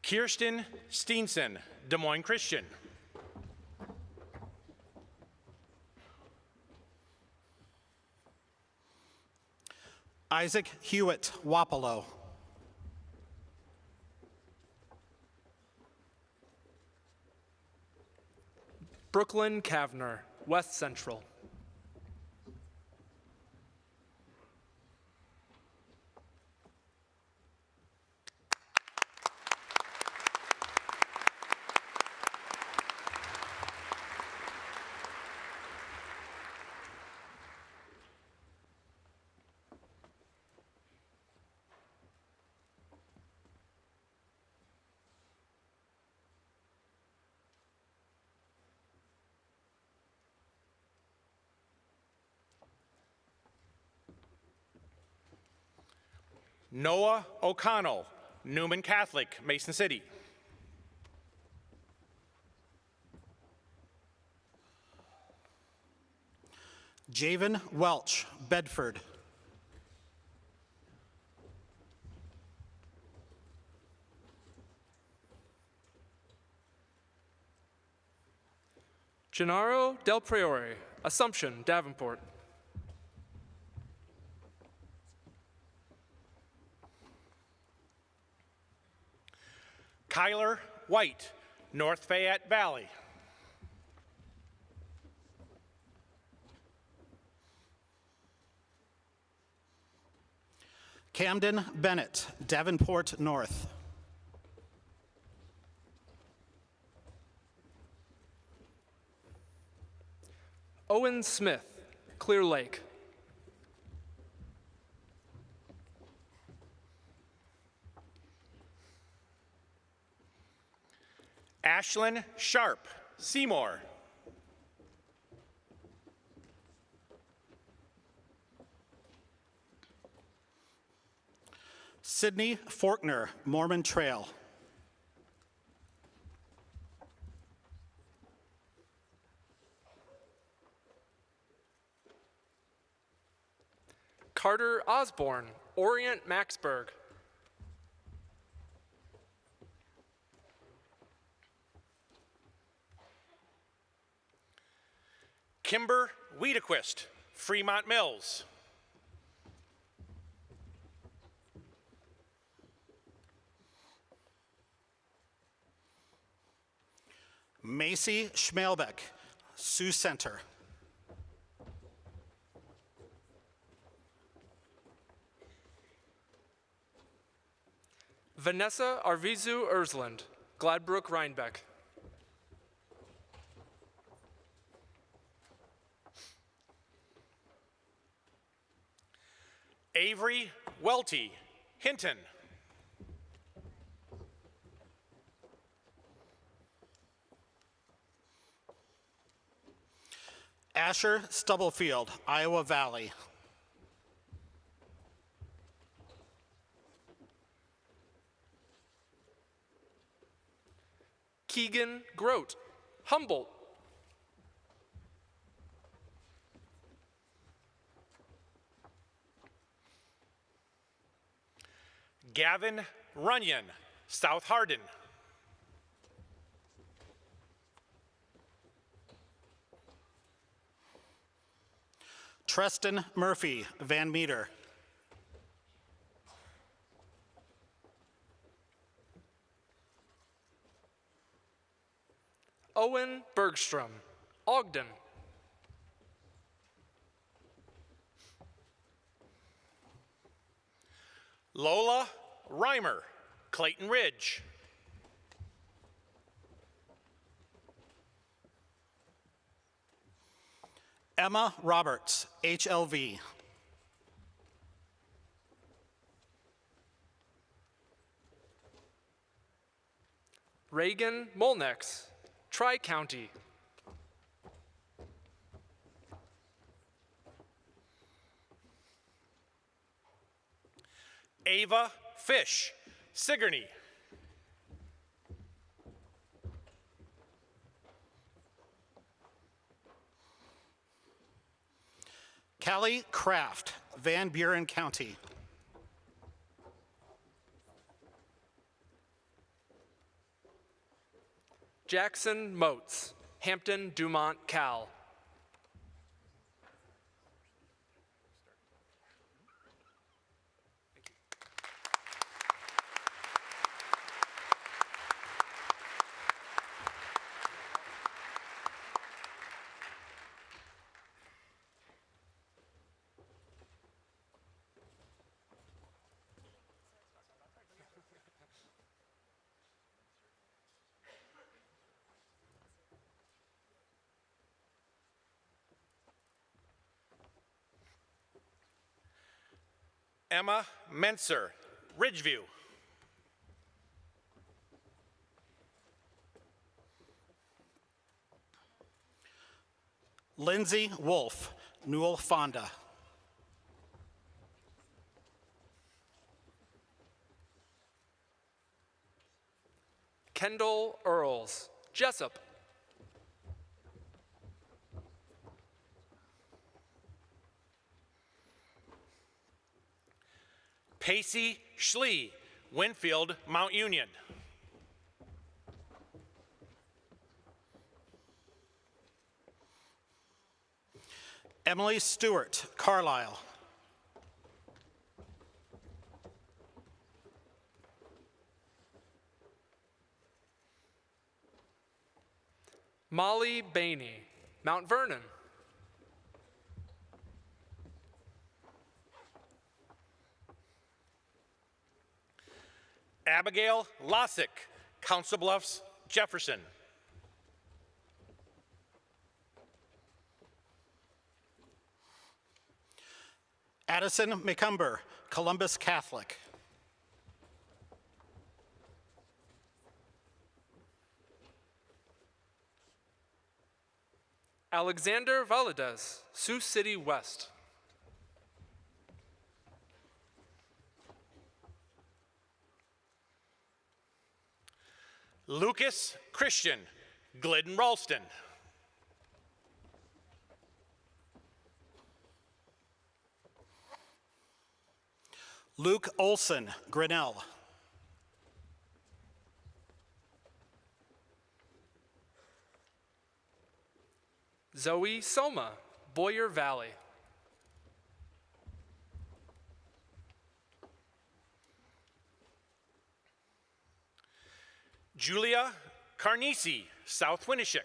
[SPEAKER 8] Kirsten Steenson, Des Moines Christian.
[SPEAKER 9] Isaac Hewitt, Wapello.
[SPEAKER 10] Brooklyn Kavner, West Central.
[SPEAKER 8] Noah O'Connell, Newman Catholic, Mason City.
[SPEAKER 9] Javen Welch, Bedford.
[SPEAKER 10] Gennaro Del Priore, Assumption, Davenport.
[SPEAKER 8] Kyler White, North Fayette Valley.
[SPEAKER 9] Camden Bennett, Davenport North.
[SPEAKER 10] Owen Smith, Clear Lake.
[SPEAKER 8] Ashlyn Sharp, Seymour.
[SPEAKER 9] Sydney Forkner, Mormon Trail.
[SPEAKER 10] Carter Osborne, Orient Maxburg.
[SPEAKER 8] Kimber Wiedequist, Fremont Mills.
[SPEAKER 9] Macy Schmalbeck, Sioux Center.
[SPEAKER 10] Vanessa Arvizu Ersland, Gladbrook Rhinebeck.
[SPEAKER 8] Avery Welty, Hinton.
[SPEAKER 9] Asher Stubblefield, Iowa Valley.
[SPEAKER 10] Keegan Grote, Humboldt.
[SPEAKER 8] Gavin Runyon, South Hardin.
[SPEAKER 9] Treston Murphy, Van Meter.
[SPEAKER 10] Owen Bergstrom, Ogden.
[SPEAKER 8] Lola Reimer, Clayton Ridge.
[SPEAKER 9] Emma Roberts, HLV.
[SPEAKER 10] Reagan Molnex, Tri-County.
[SPEAKER 8] Ava Fish, Sigourney.
[SPEAKER 9] Callie Kraft, Van Buren County.
[SPEAKER 10] Jackson Moats, Hampton Dumont Cal.
[SPEAKER 8] Emma Menser, Ridgeview.
[SPEAKER 9] Lindsay Wolf, Newell Fonda.
[SPEAKER 10] Kendall Earls, Jessup.
[SPEAKER 8] Pacey Schlee, Winfield, Mount Union.
[SPEAKER 9] Emily Stewart, Carlisle.
[SPEAKER 10] Molly Bainey, Mount Vernon.
[SPEAKER 8] Abigail Lossick, Council Bluffs, Jefferson.
[SPEAKER 9] Addison McCumber, Columbus Catholic.
[SPEAKER 10] Alexander Valadez, Sioux City West.
[SPEAKER 8] Lucas Christian, Glidden Ralston.
[SPEAKER 9] Luke Olson, Grinnell.
[SPEAKER 10] Zoe Soma, Boyer Valley.
[SPEAKER 8] Julia Carnisi, South Winneshiek.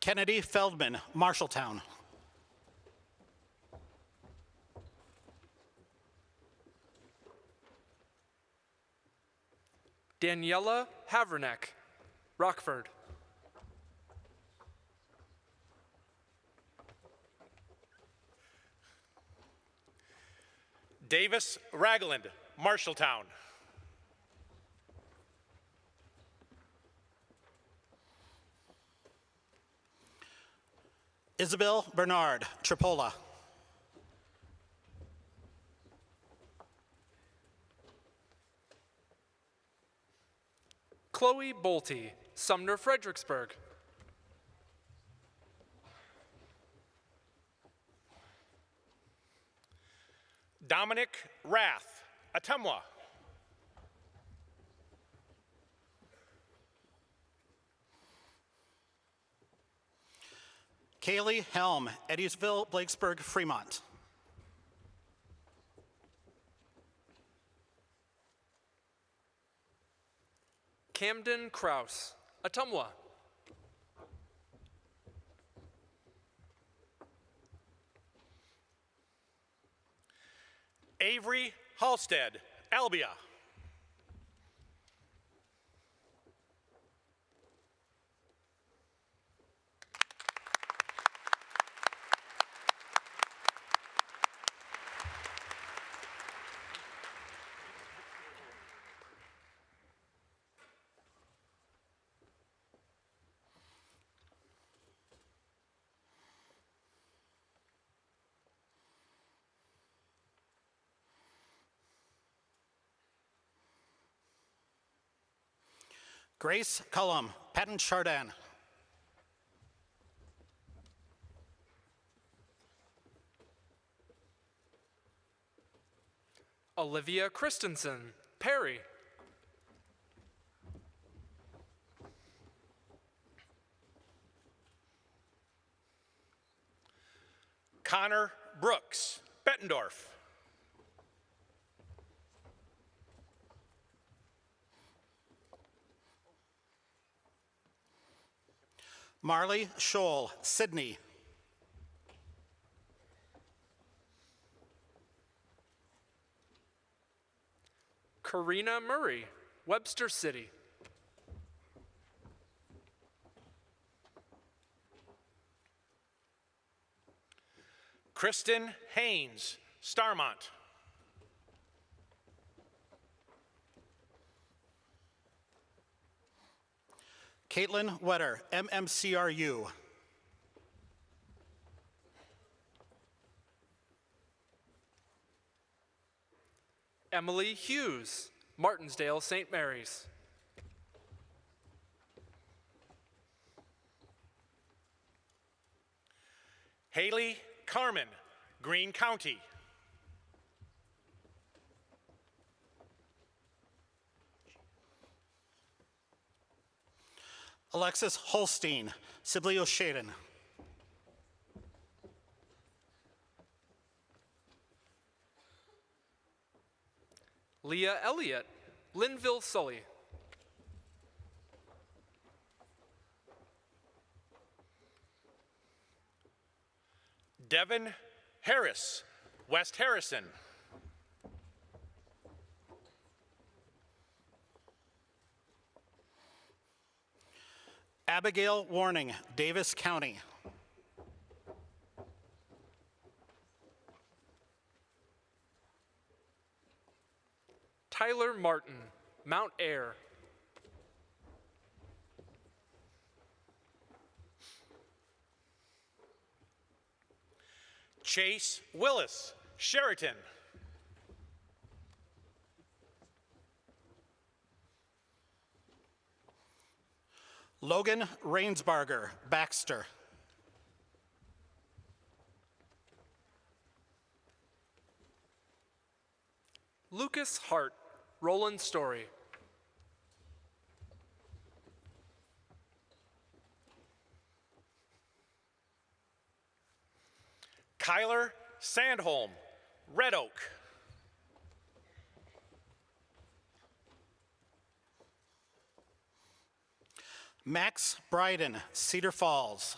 [SPEAKER 9] Kennedy Feldman, Marshalltown.
[SPEAKER 10] Daniela Haverneck, Rockford.
[SPEAKER 8] Davis Ragland, Marshalltown.
[SPEAKER 9] Isabel Bernard, Tripola.
[SPEAKER 10] Chloe Bolte, Sumner Fredericksburg.
[SPEAKER 8] Dominic Rath, Atumwa.
[SPEAKER 9] Kaylee Helm, Eddiesville, Blakesburg, Fremont.
[SPEAKER 10] Camden Kraus, Atumwa.
[SPEAKER 8] Avery Halstead, Albia.
[SPEAKER 9] Grace Cullum, Patton Chardin.
[SPEAKER 10] Olivia Christensen, Perry.
[SPEAKER 8] Connor Brooks, Bettendorf.
[SPEAKER 9] Marley Scholl, Sydney.
[SPEAKER 10] Karina Murray, Webster City.
[SPEAKER 8] Kristen Haynes, Starmont.
[SPEAKER 9] Caitlin Wetter, MMCRU.
[SPEAKER 10] Emily Hughes, Martinsdale, St. Mary's.
[SPEAKER 8] Haley Carmen, Greene County.
[SPEAKER 9] Alexis Holstein, Sibley O'Shaden.
[SPEAKER 10] Leah Elliott, Linville, Sully.
[SPEAKER 8] Devin Harris, West Harrison.
[SPEAKER 9] Abigail Warning, Davis County.
[SPEAKER 10] Tyler Martin, Mount Ayr.
[SPEAKER 8] Chase Willis, Sheraton.
[SPEAKER 9] Logan Rainsbarger, Baxter.
[SPEAKER 10] Lucas Hart, Roland Story.
[SPEAKER 8] Kyler Sandholm, Red Oak.
[SPEAKER 9] Max Bryden, Cedar Falls.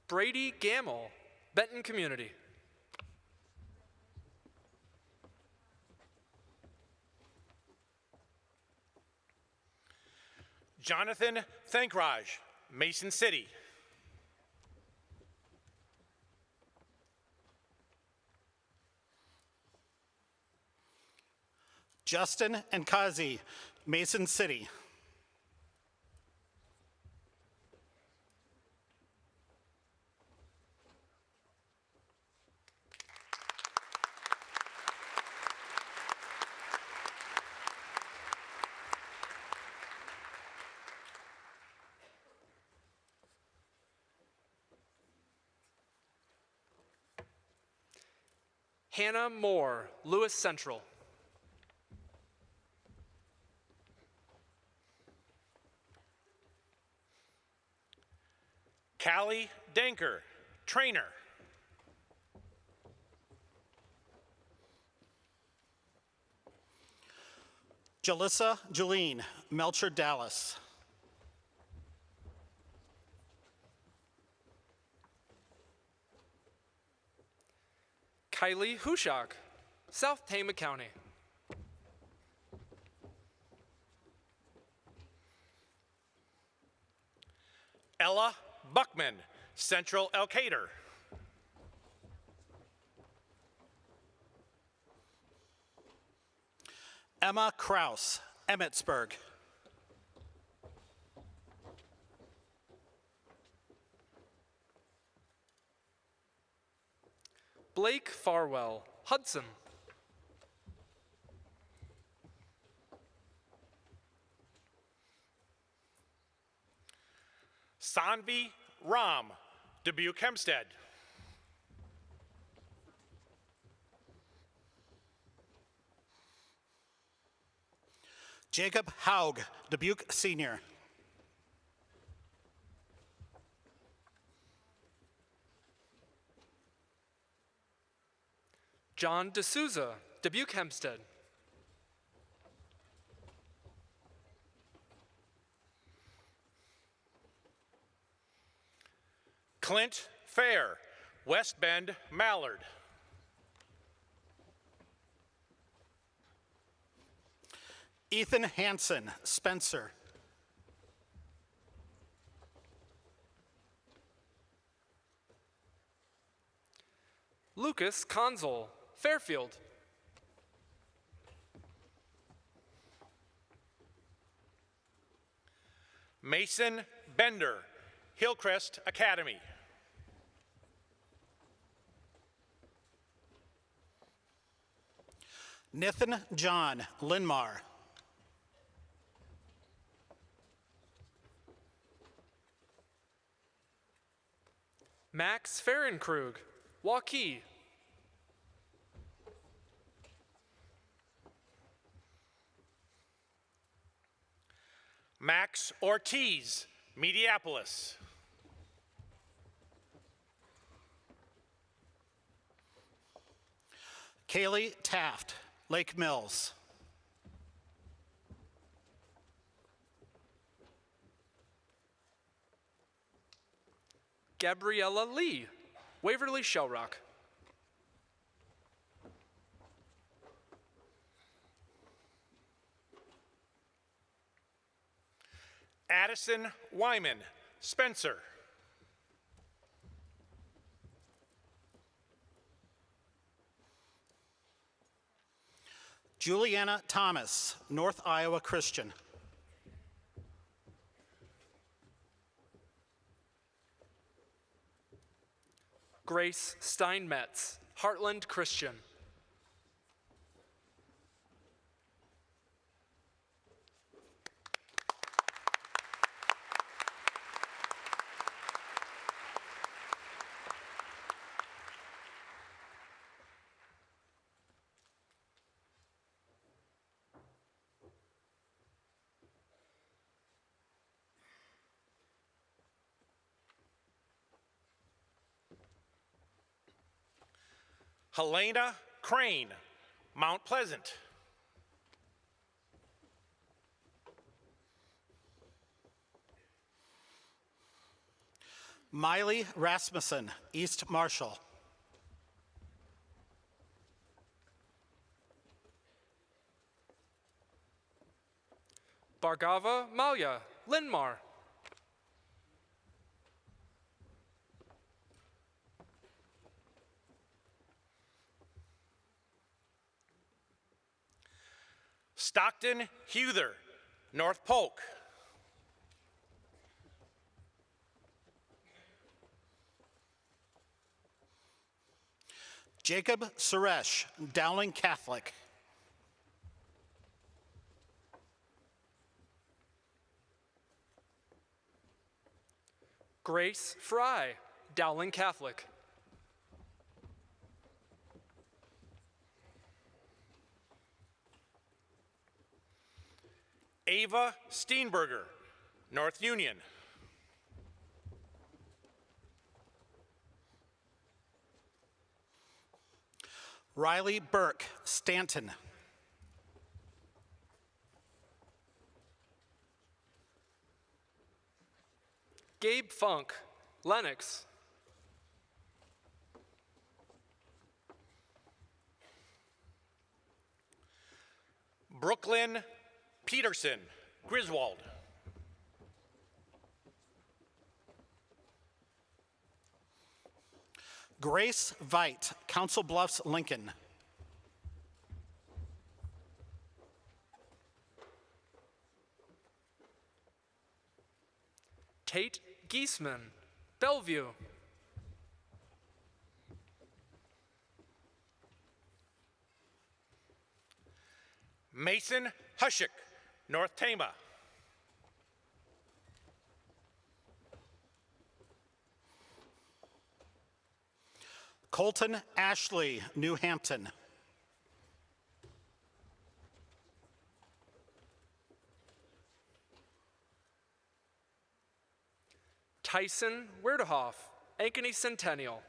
[SPEAKER 10] Brady Gamble, Benton Community.
[SPEAKER 8] Jonathan Thankraj, Mason City.
[SPEAKER 9] Justin and Kazi, Mason City.
[SPEAKER 10] Hannah Moore, Lewis Central.
[SPEAKER 8] Callie Danker, Trainer.
[SPEAKER 9] Jalissa Julene, Melcher, Dallas.
[SPEAKER 10] Kylie Hushak, South Tama County.
[SPEAKER 8] Ella Buckman, Central Elkader.
[SPEAKER 9] Emma Kraus, Emmetsburg.
[SPEAKER 10] Blake Farwell, Hudson.
[SPEAKER 8] Sanvi Ram, Dubuque Hempstead.
[SPEAKER 9] Jacob Haug, Dubuque Senior.
[SPEAKER 10] John D'Souza, Dubuque Hempstead.
[SPEAKER 8] Clint Fair, West Bend, Mallard.
[SPEAKER 9] Ethan Hansen, Spencer.
[SPEAKER 10] Lucas Consul, Fairfield.
[SPEAKER 8] Mason Bender, Hillcrest Academy.
[SPEAKER 9] Nathan John, Linmar.
[SPEAKER 10] Max Fahrenkrug, Waukee.
[SPEAKER 8] Max Ortiz, Mediapolis.
[SPEAKER 9] Kaylee Taft, Lake Mills.
[SPEAKER 10] Gabriella Lee, Waverly Shell Rock.
[SPEAKER 8] Addison Wyman, Spencer.
[SPEAKER 9] Juliana Thomas, North Iowa Christian.
[SPEAKER 10] Grace Steinmetz, Heartland Christian.
[SPEAKER 8] Helena Crane, Mount Pleasant.
[SPEAKER 9] Miley Rasmussen, East Marshall.
[SPEAKER 10] Bhargava Malya, Linmar.
[SPEAKER 8] Stockton Huther, North Polk.
[SPEAKER 9] Jacob Suresh, Dowling Catholic.
[SPEAKER 10] Grace Fry, Dowling Catholic.
[SPEAKER 8] Ava Steenberger, North Union.
[SPEAKER 9] Riley Burke, Stanton.
[SPEAKER 10] Gabe Funk, Lenox.
[SPEAKER 8] Brooklyn Peterson, Griswold.
[SPEAKER 9] Grace Veit, Council Bluffs, Lincoln.
[SPEAKER 10] Tate Giesman, Bellevue.
[SPEAKER 8] Mason Hushik, North Tama.
[SPEAKER 9] Colton Ashley, New Hampton.
[SPEAKER 10] Tyson Werdehoff, Ankeny Centennial.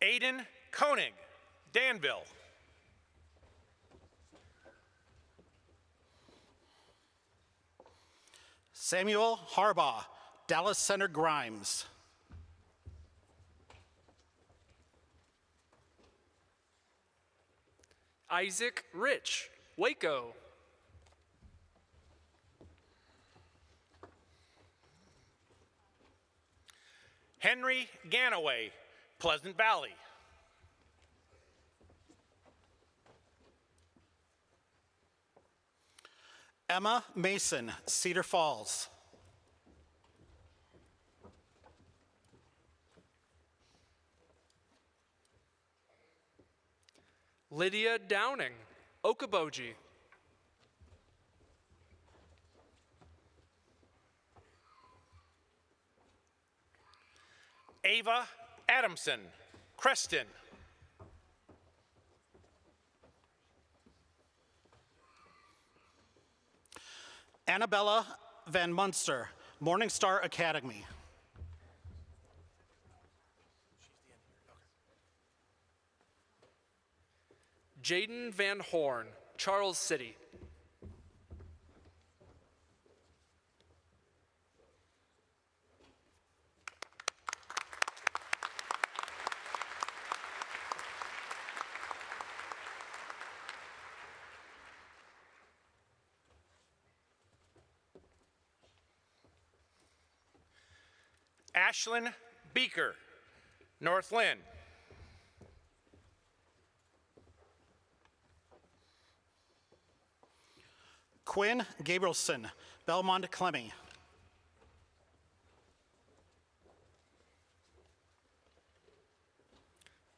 [SPEAKER 8] Aiden Koenig, Danville.
[SPEAKER 9] Samuel Harbaugh, Dallas Center Grimes.
[SPEAKER 10] Isaac Rich, Waco.
[SPEAKER 8] Henry Ganaway, Pleasant Valley.
[SPEAKER 9] Emma Mason, Cedar Falls.
[SPEAKER 10] Lydia Downing, Okoboji.
[SPEAKER 8] Ava Adamson, Creston.
[SPEAKER 9] Annabella Van Munster, Morningstar Academy.
[SPEAKER 10] Jaden Van Horn, Charles City.
[SPEAKER 8] Ashlyn Beaker, North Lynn.
[SPEAKER 9] Quinn Gabrielson, Belmont Clemmy.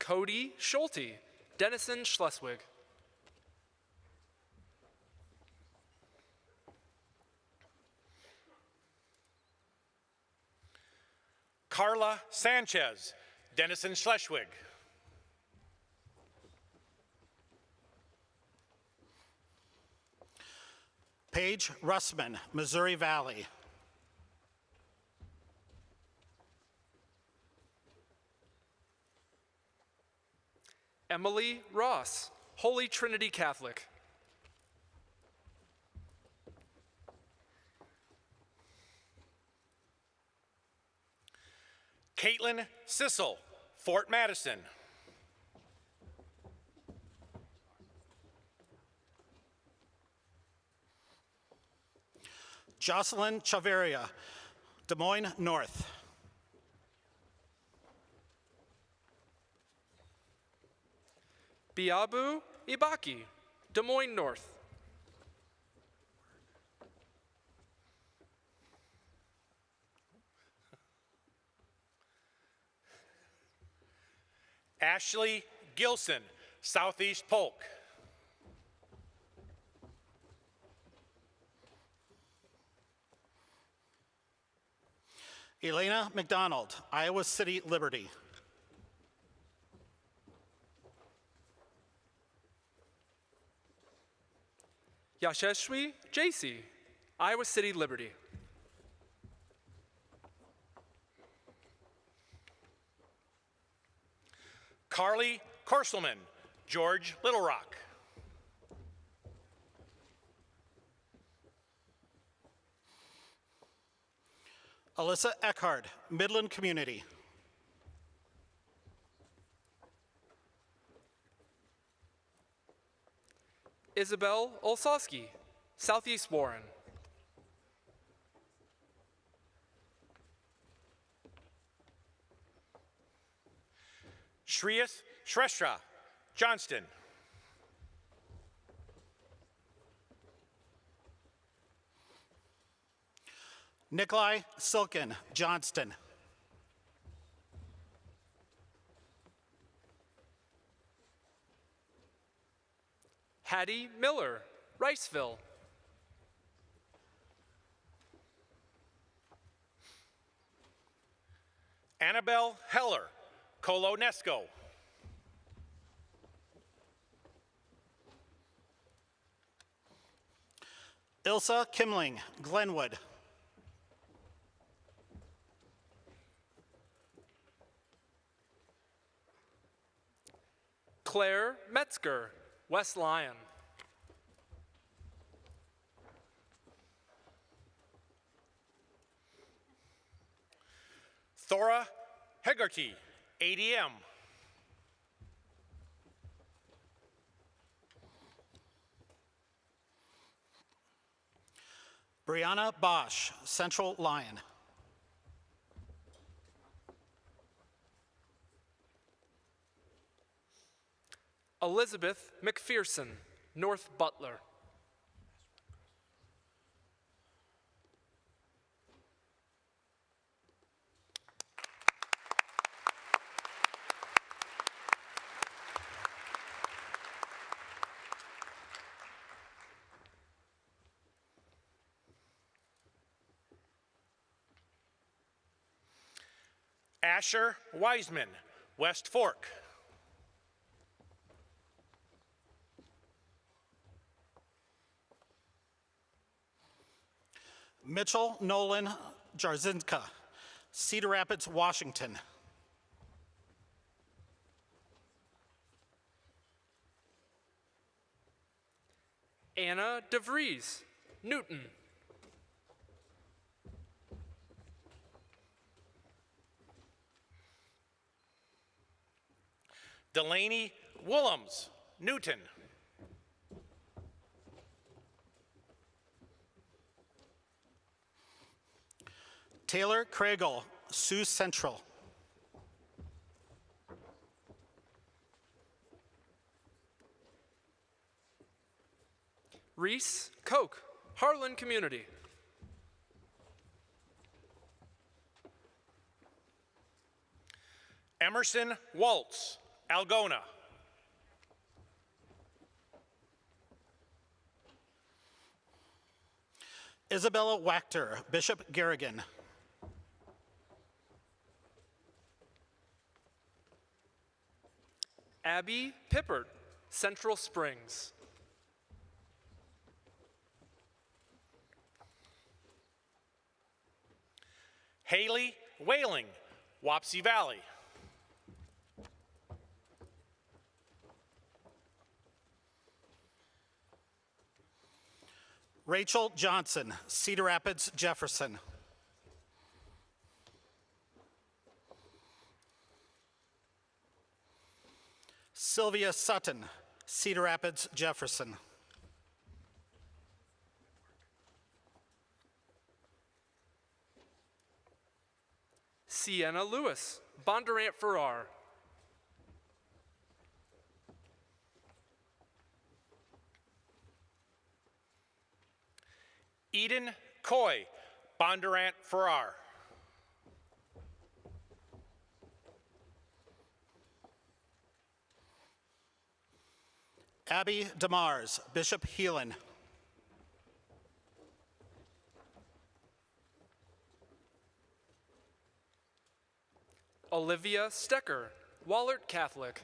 [SPEAKER 10] Cody Schulte, Denison, Schleswig.
[SPEAKER 8] Carla Sanchez, Denison, Schleswig.
[SPEAKER 9] Paige Russman, Missouri Valley.
[SPEAKER 10] Emily Ross, Holy Trinity Catholic.
[SPEAKER 8] Caitlin Sissel, Fort Madison.
[SPEAKER 9] Jocelyn Chaveria, Des Moines North.
[SPEAKER 10] Biabu Ibaki, Des Moines North.
[SPEAKER 8] Ashley Gilson, Southeast Polk.
[SPEAKER 9] Elena McDonald, Iowa City Liberty.
[SPEAKER 10] Yasheshwi JC, Iowa City Liberty.
[SPEAKER 8] Carly Korselman, George Little Rock.
[SPEAKER 9] Alyssa Eckhart, Midland Community.
[SPEAKER 10] Isabel Olsowski, Southeast Warren.
[SPEAKER 8] Shreyas Shrestha, Johnston.
[SPEAKER 9] Nikolai Silkin, Johnston.
[SPEAKER 10] Hattie Miller, Riceville.
[SPEAKER 8] Annabelle Heller, Colonesco.
[SPEAKER 9] Ilsa Kimling, Glenwood.
[SPEAKER 10] Claire Metzger, West Lyon.
[SPEAKER 8] Thora Hegarty, ADM.
[SPEAKER 9] Brianna Bosch, Central Lyon.
[SPEAKER 10] Elizabeth McPherson, North Butler.
[SPEAKER 8] Asher Wiseman, West Fork.
[SPEAKER 9] Mitchell Nolan Jarzinska, Cedar Rapids, Washington.
[SPEAKER 10] Anna DeVries, Newton.
[SPEAKER 8] Delaney Willems, Newton.
[SPEAKER 9] Taylor Craigle, Sioux Central.
[SPEAKER 10] Reese Koch, Harlan Community.
[SPEAKER 8] Emerson Waltz, Algona.
[SPEAKER 9] Isabella Wachter, Bishop Garrigan.
[SPEAKER 10] Abby Pippert, Central Springs.
[SPEAKER 8] Haley Whaling, Wapsie Valley.
[SPEAKER 9] Rachel Johnson, Cedar Rapids, Jefferson. Sylvia Sutton, Cedar Rapids, Jefferson.
[SPEAKER 10] Sienna Lewis, Bondurant Farrar.
[SPEAKER 8] Eden Coy, Bondurant Farrar.
[SPEAKER 9] Abby DeMars, Bishop Heelan.
[SPEAKER 10] Olivia Stecker, Wallert Catholic.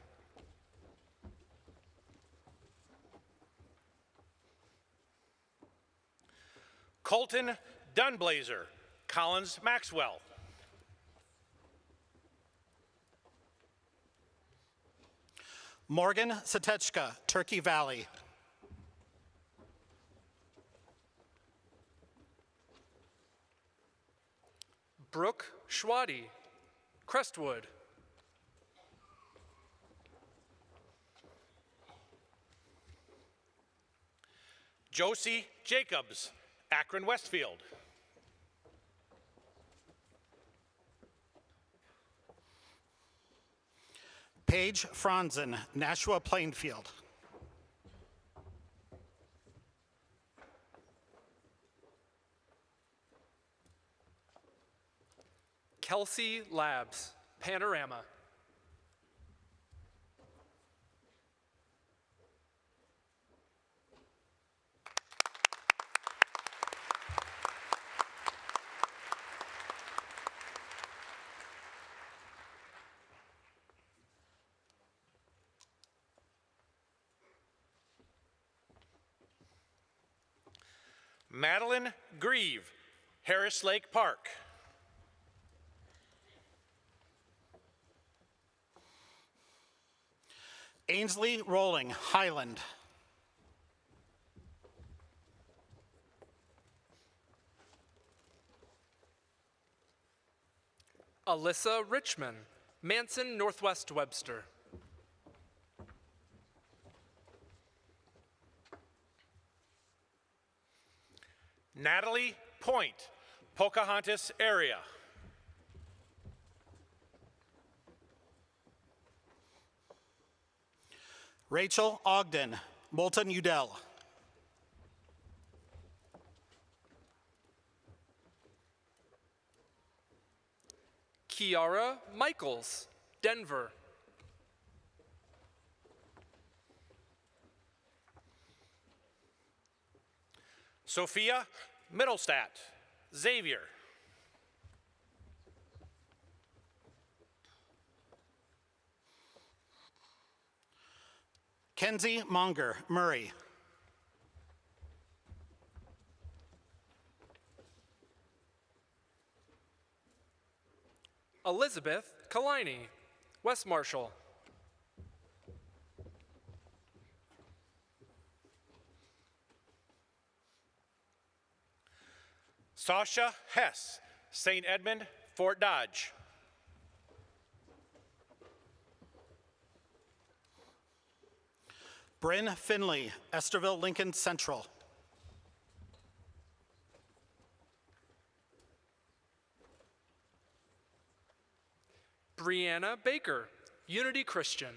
[SPEAKER 8] Colton Dunblazer, Collins Maxwell.
[SPEAKER 9] Morgan Satechka, Turkey Valley.
[SPEAKER 10] Brooke Schwady, Crestwood.
[SPEAKER 8] Josie Jacobs, Akron Westfield.
[SPEAKER 9] Paige Franzen, Nashua Plainfield.
[SPEAKER 10] Kelsey Labs, Panorama.
[SPEAKER 8] Madeline Grieve, Harris Lake Park.
[SPEAKER 9] Ainsley Rolling, Highland.
[SPEAKER 10] Alyssa Richmond, Manson Northwest Webster.
[SPEAKER 8] Natalie Point, Pocahontas area.
[SPEAKER 9] Rachel Ogden, Moulton Udell.
[SPEAKER 10] Kiara Michaels, Denver.
[SPEAKER 8] Sophia Middlestat, Xavier.
[SPEAKER 9] Kenzie Monger, Murray.
[SPEAKER 10] Elizabeth Kalini, West Marshall.
[SPEAKER 8] Sasha Hess, St. Edmund, Fort Dodge.
[SPEAKER 9] Bryn Finley, Esterville, Lincoln Central.
[SPEAKER 10] Brianna Baker, Unity Christian.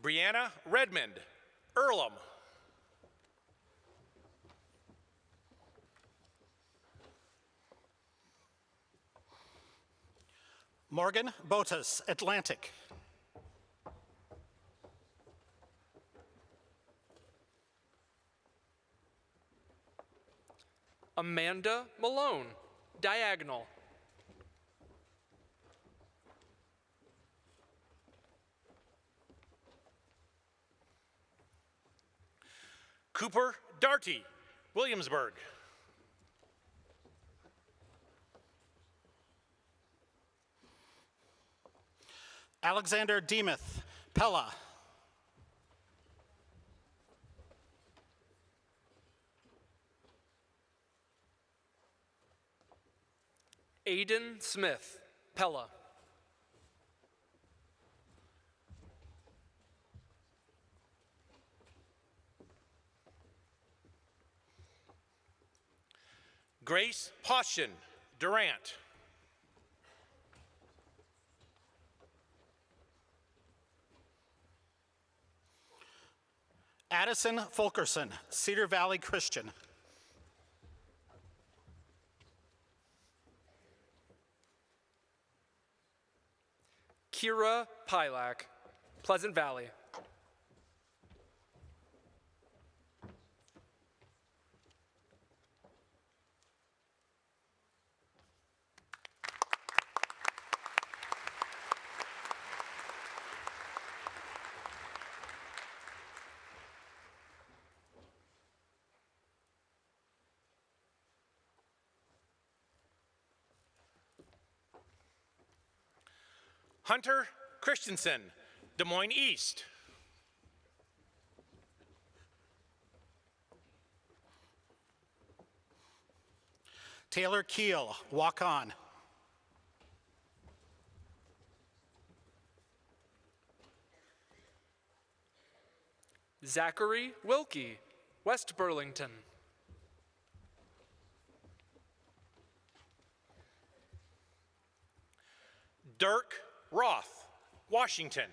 [SPEAKER 8] Brianna Redmond, Earlham.
[SPEAKER 9] Morgan Botas, Atlantic.
[SPEAKER 10] Amanda Malone, Diagonal.
[SPEAKER 8] Cooper Darty, Williamsburg.
[SPEAKER 9] Alexander Demuth, Pella.
[SPEAKER 10] Aiden Smith, Pella.
[SPEAKER 8] Grace Poshin, Durant.
[SPEAKER 9] Addison Fulkerson, Cedar Valley Christian.
[SPEAKER 10] Kira Pilak, Pleasant Valley.
[SPEAKER 8] Hunter Christensen, Des Moines East.
[SPEAKER 9] Taylor Keel, Walk On.
[SPEAKER 10] Zachary Wilkie, West Burlington.
[SPEAKER 8] Dirk Roth, Washington.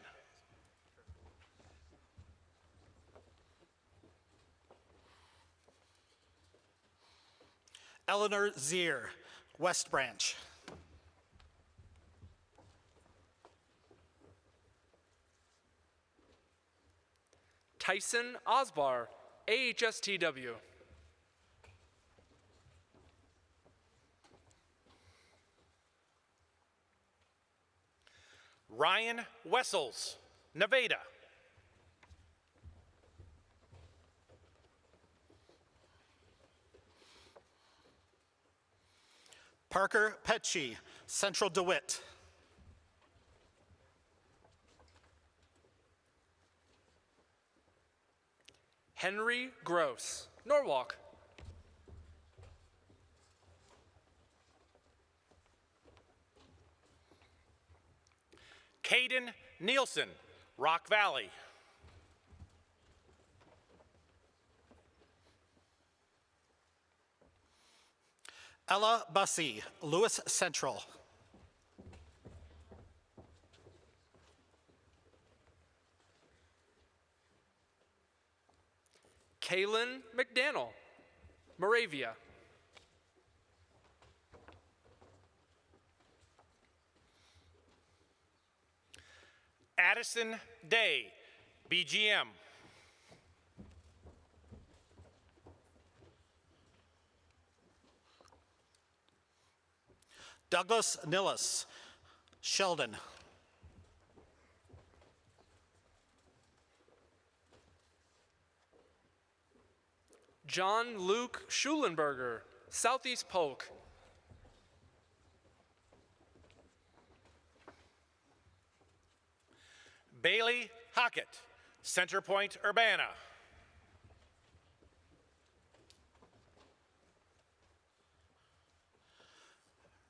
[SPEAKER 9] Eleanor Zier, West Branch.
[SPEAKER 10] Tyson Osbar, AHSTW.
[SPEAKER 8] Ryan Wessels, Nevada.
[SPEAKER 9] Parker Petchey, Central DeWitt.
[SPEAKER 10] Henry Gross, Norwalk.
[SPEAKER 8] Caden Nielsen, Rock Valley.
[SPEAKER 9] Ella Bussey, Lewis Central.
[SPEAKER 10] Kaylin McDaniel, Moravia.
[SPEAKER 8] Addison Day, BGM.
[SPEAKER 9] Douglas Nillis, Sheldon.
[SPEAKER 10] John Luke Schulenberger, Southeast Polk.
[SPEAKER 8] Bailey Hockett, Center Point, Urbana.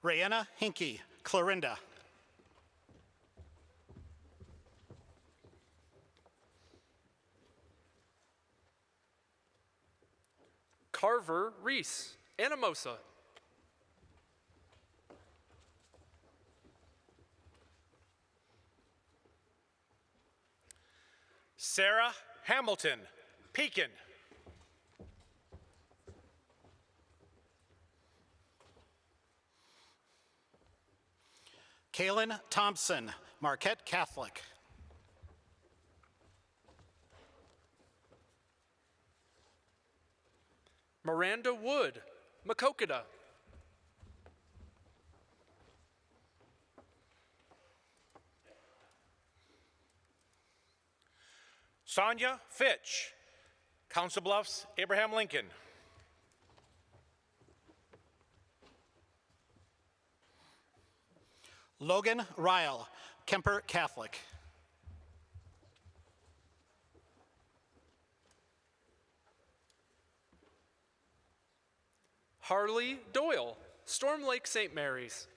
[SPEAKER 9] Rayanna Hinkey, Clarinda.
[SPEAKER 10] Carver Reese, Anamosa.
[SPEAKER 8] Sarah Hamilton, Pekin.
[SPEAKER 9] Kaylin Thompson, Marquette Catholic.
[SPEAKER 10] Miranda Wood, Makokata.
[SPEAKER 8] Sonia Fitch, Council Bluffs, Abraham Lincoln.
[SPEAKER 9] Logan Ryle, Kemper Catholic.
[SPEAKER 10] Harley Doyle, Storm Lake St. Mary's.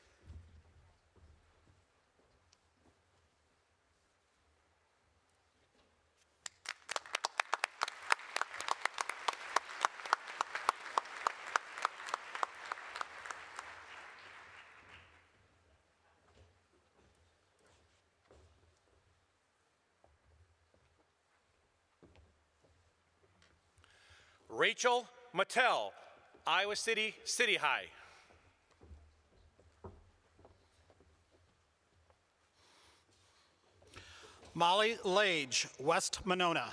[SPEAKER 8] Rachel Mattel, Iowa City, City High.
[SPEAKER 9] Molly Lage, West Monona.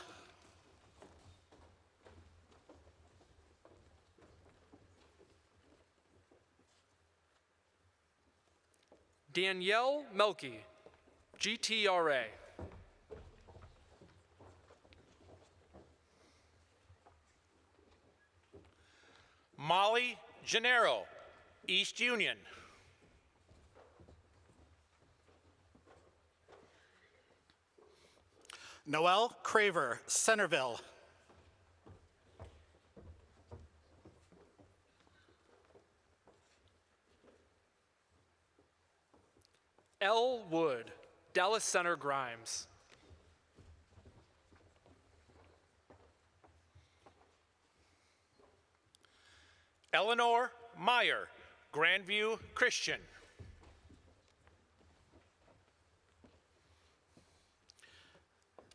[SPEAKER 10] Danielle Melky, GTRA.
[SPEAKER 8] Molly Gennaro, East Union.
[SPEAKER 9] Noelle Craver, Centerville.
[SPEAKER 10] L. Wood, Dallas Center Grimes.
[SPEAKER 8] Eleanor Meyer, Grandview Christian.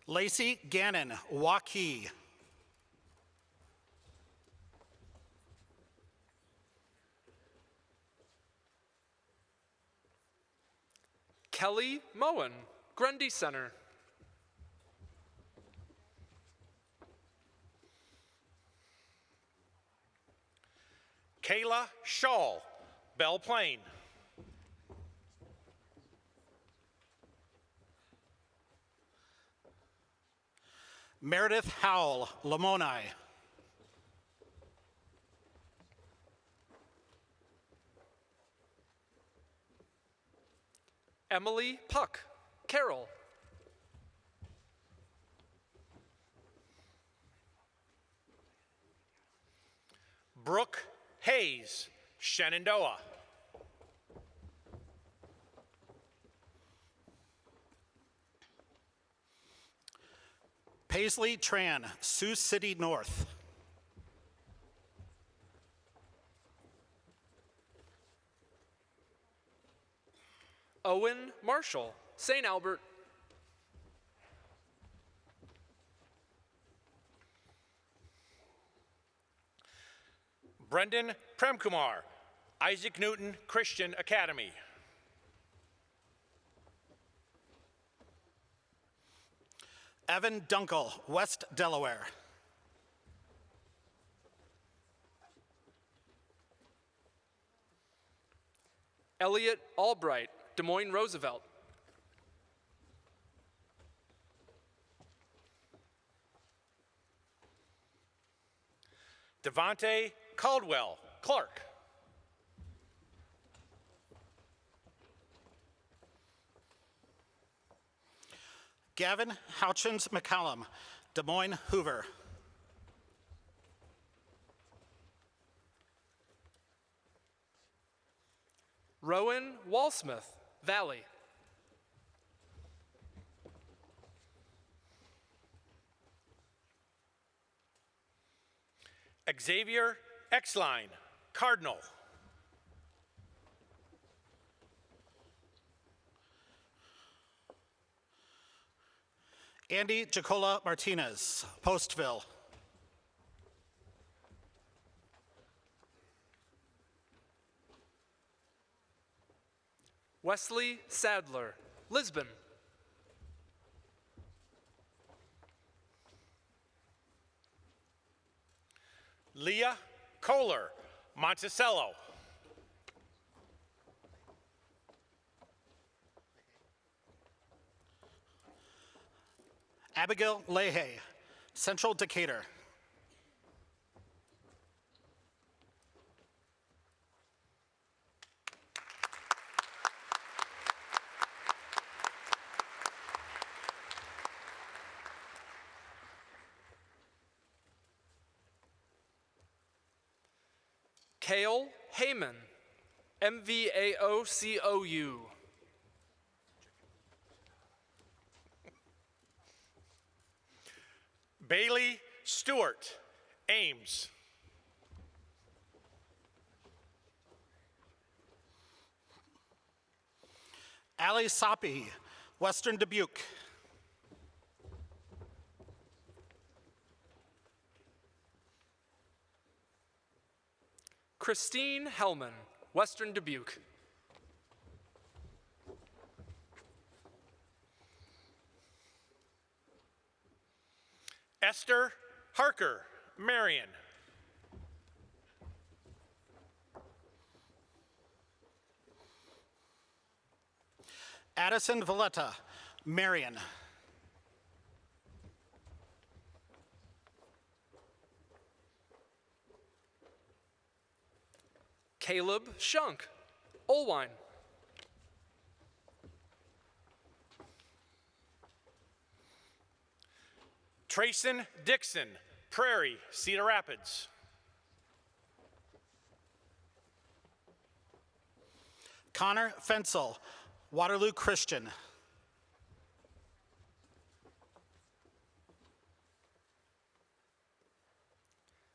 [SPEAKER 9] Lacey Gannon, Waukee.
[SPEAKER 10] Kelly Moen, Grundy Center.
[SPEAKER 8] Kayla Shaw, Belle Plaine.
[SPEAKER 9] Meredith Howell, Lamoni.
[SPEAKER 10] Emily Puck, Carroll.
[SPEAKER 8] Brooke Hayes, Shenandoah.
[SPEAKER 9] Paisley Tran, Sioux City North.
[SPEAKER 10] Owen Marshall, St. Albert.
[SPEAKER 8] Brendan Premkumar, Isaac Newton Christian Academy.
[SPEAKER 9] Evan Dunkel, West Delaware.
[SPEAKER 10] Elliot Albright, Des Moines Roosevelt.
[SPEAKER 8] Devontae Caldwell, Clark.
[SPEAKER 9] Gavin Houchins McCallum, Des Moines Hoover.
[SPEAKER 10] Rowan Walsmith, Valley.
[SPEAKER 8] Xavier Exline, Cardinal.
[SPEAKER 9] Andy Jacola Martinez, Postville.
[SPEAKER 10] Wesley Sadler, Lisbon.
[SPEAKER 8] Leah Kohler, Monticello.
[SPEAKER 9] Abigail Leahy, Central Decatur.
[SPEAKER 10] Kale Heyman, MVAOCOU.
[SPEAKER 8] Bailey Stewart, Ames.
[SPEAKER 9] Ali Sapi, Western Dubuque.
[SPEAKER 10] Christine Hellman, Western Dubuque.
[SPEAKER 8] Esther Harker, Marion.
[SPEAKER 9] Addison Valletta, Marion.
[SPEAKER 10] Caleb Shunk, Olwine.
[SPEAKER 8] Trayson Dixon, Prairie, Cedar Rapids.
[SPEAKER 9] Connor Fensel, Waterloo Christian.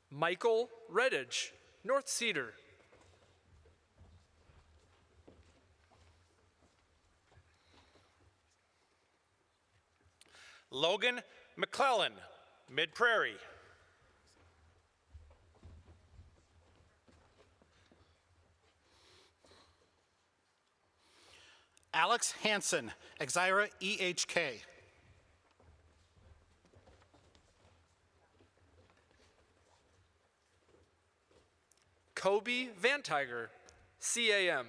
[SPEAKER 10] Michael Redditch, North Cedar.
[SPEAKER 8] Logan McClellan, Mid Prairie.
[SPEAKER 9] Alex Hansen, Exira EHK.
[SPEAKER 10] Kobe Van Tiger, CAM.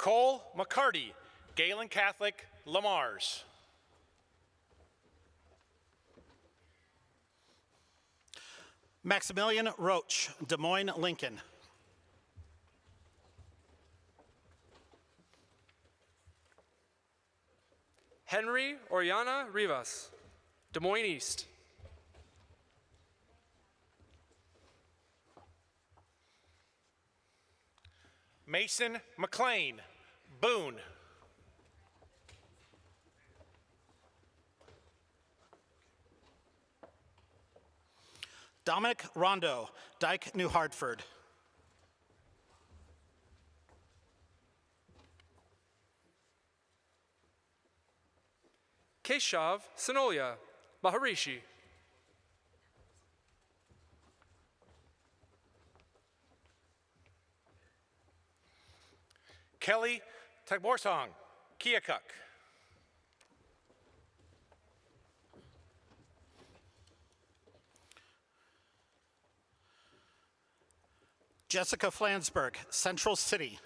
[SPEAKER 8] Cole McCarty, Galen Catholic, Lamar's.
[SPEAKER 9] Maximilian Roach, Des Moines, Lincoln.
[SPEAKER 10] Henry Oriana Rivas, Des Moines East.
[SPEAKER 8] Mason McLean, Boone.
[SPEAKER 9] Dominic Rondo, Dyke, New Hartford.
[SPEAKER 10] Keshav Sonolia, Maharishi.
[SPEAKER 8] Kelly Tagborsong, Keokuk.
[SPEAKER 9] Jessica Flansburgh, Central City.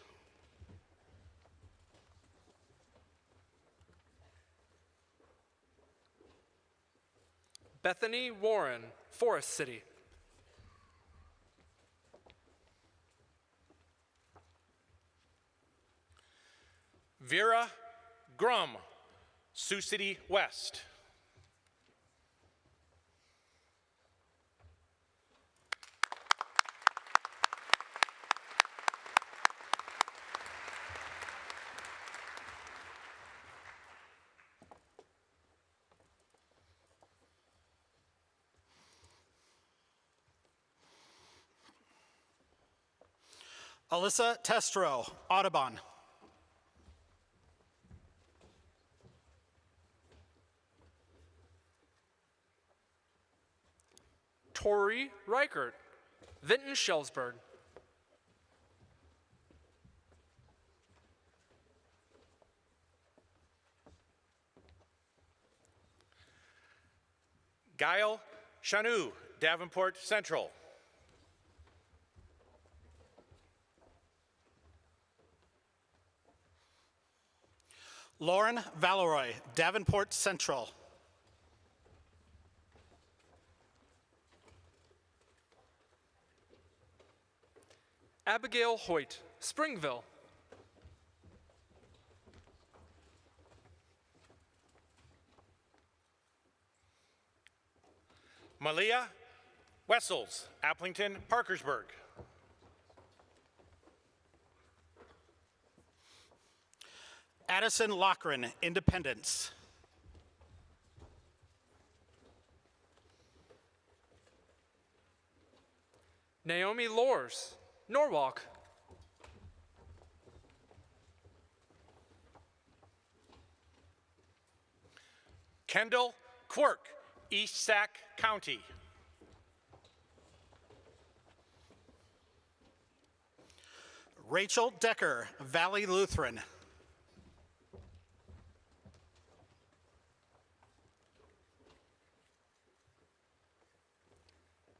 [SPEAKER 10] Bethany Warren, Forest City.
[SPEAKER 8] Vera Grum, Sioux City West.
[SPEAKER 9] Alyssa Testro, Audubon.
[SPEAKER 10] Tori Reichert, Vinton Schellsberg.
[SPEAKER 8] Guile Chanu, Davenport Central.
[SPEAKER 9] Lauren Valeroy, Davenport Central.
[SPEAKER 10] Abigail Hoyt, Springville.
[SPEAKER 8] Malia Wessels, Applington, Parkersburg.
[SPEAKER 9] Addison Lochran, Independence.
[SPEAKER 10] Naomi Lors, Norwalk.
[SPEAKER 8] Kendall Quirk, East Sac County.
[SPEAKER 9] Rachel Decker, Valley Lutheran.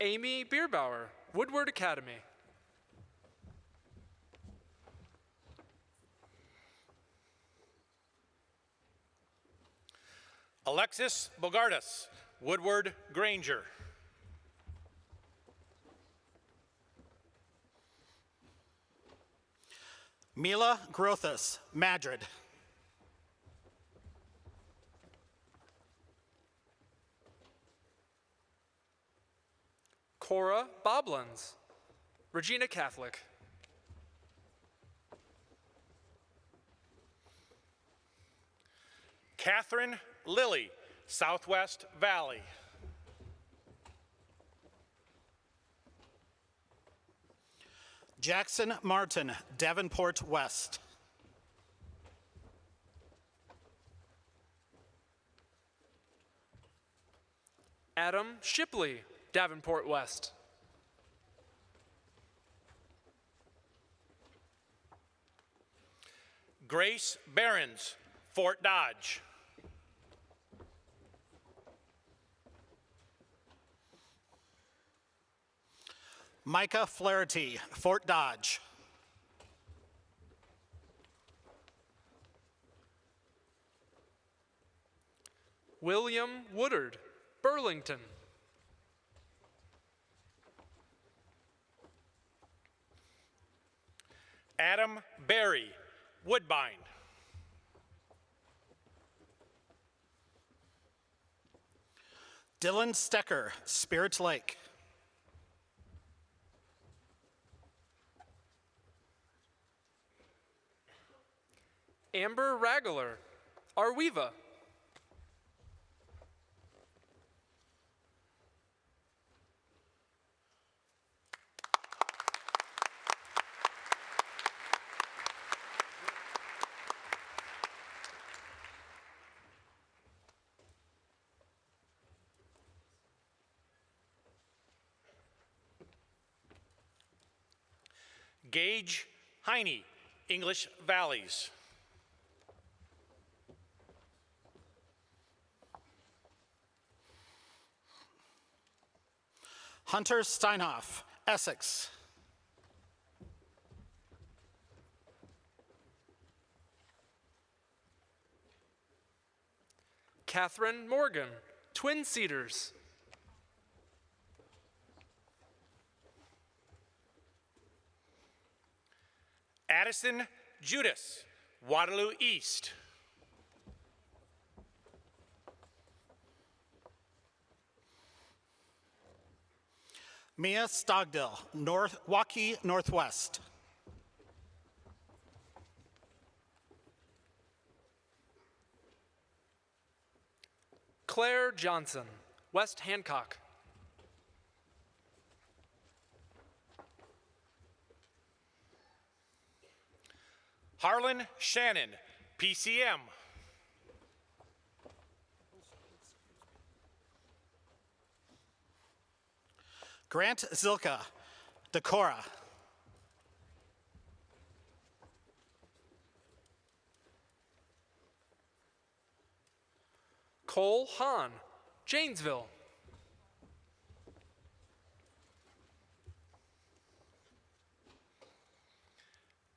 [SPEAKER 10] Amy Bierbauer, Woodward Academy.
[SPEAKER 8] Alexis Bogardas, Woodward Granger.
[SPEAKER 9] Mila Grothus, Madrid.
[SPEAKER 10] Cora Boblins, Regina Catholic.
[SPEAKER 8] Catherine Lilly, Southwest Valley.
[SPEAKER 9] Jackson Martin, Davenport West.
[SPEAKER 10] Adam Shipley, Davenport West.
[SPEAKER 8] Grace Behrens, Fort Dodge.
[SPEAKER 9] Micah Flaherty, Fort Dodge.
[SPEAKER 10] William Woodard, Burlington.
[SPEAKER 8] Adam Berry, Woodbine.
[SPEAKER 9] Dylan Stecker, Spirit Lake.
[SPEAKER 10] Amber Ragler, Arweva.
[SPEAKER 8] Gage Heine, English Valleys.
[SPEAKER 9] Hunter Steinhoff, Essex.
[SPEAKER 10] Catherine Morgan, Twin Cedars.
[SPEAKER 8] Addison Judas, Waterloo East.
[SPEAKER 9] Mia Stogdill, Waukee Northwest.
[SPEAKER 10] Claire Johnson, West Hancock.
[SPEAKER 8] Harlan Shannon, PCM.
[SPEAKER 9] Grant Zilka, Decorah.
[SPEAKER 10] Cole Hahn, Janesville.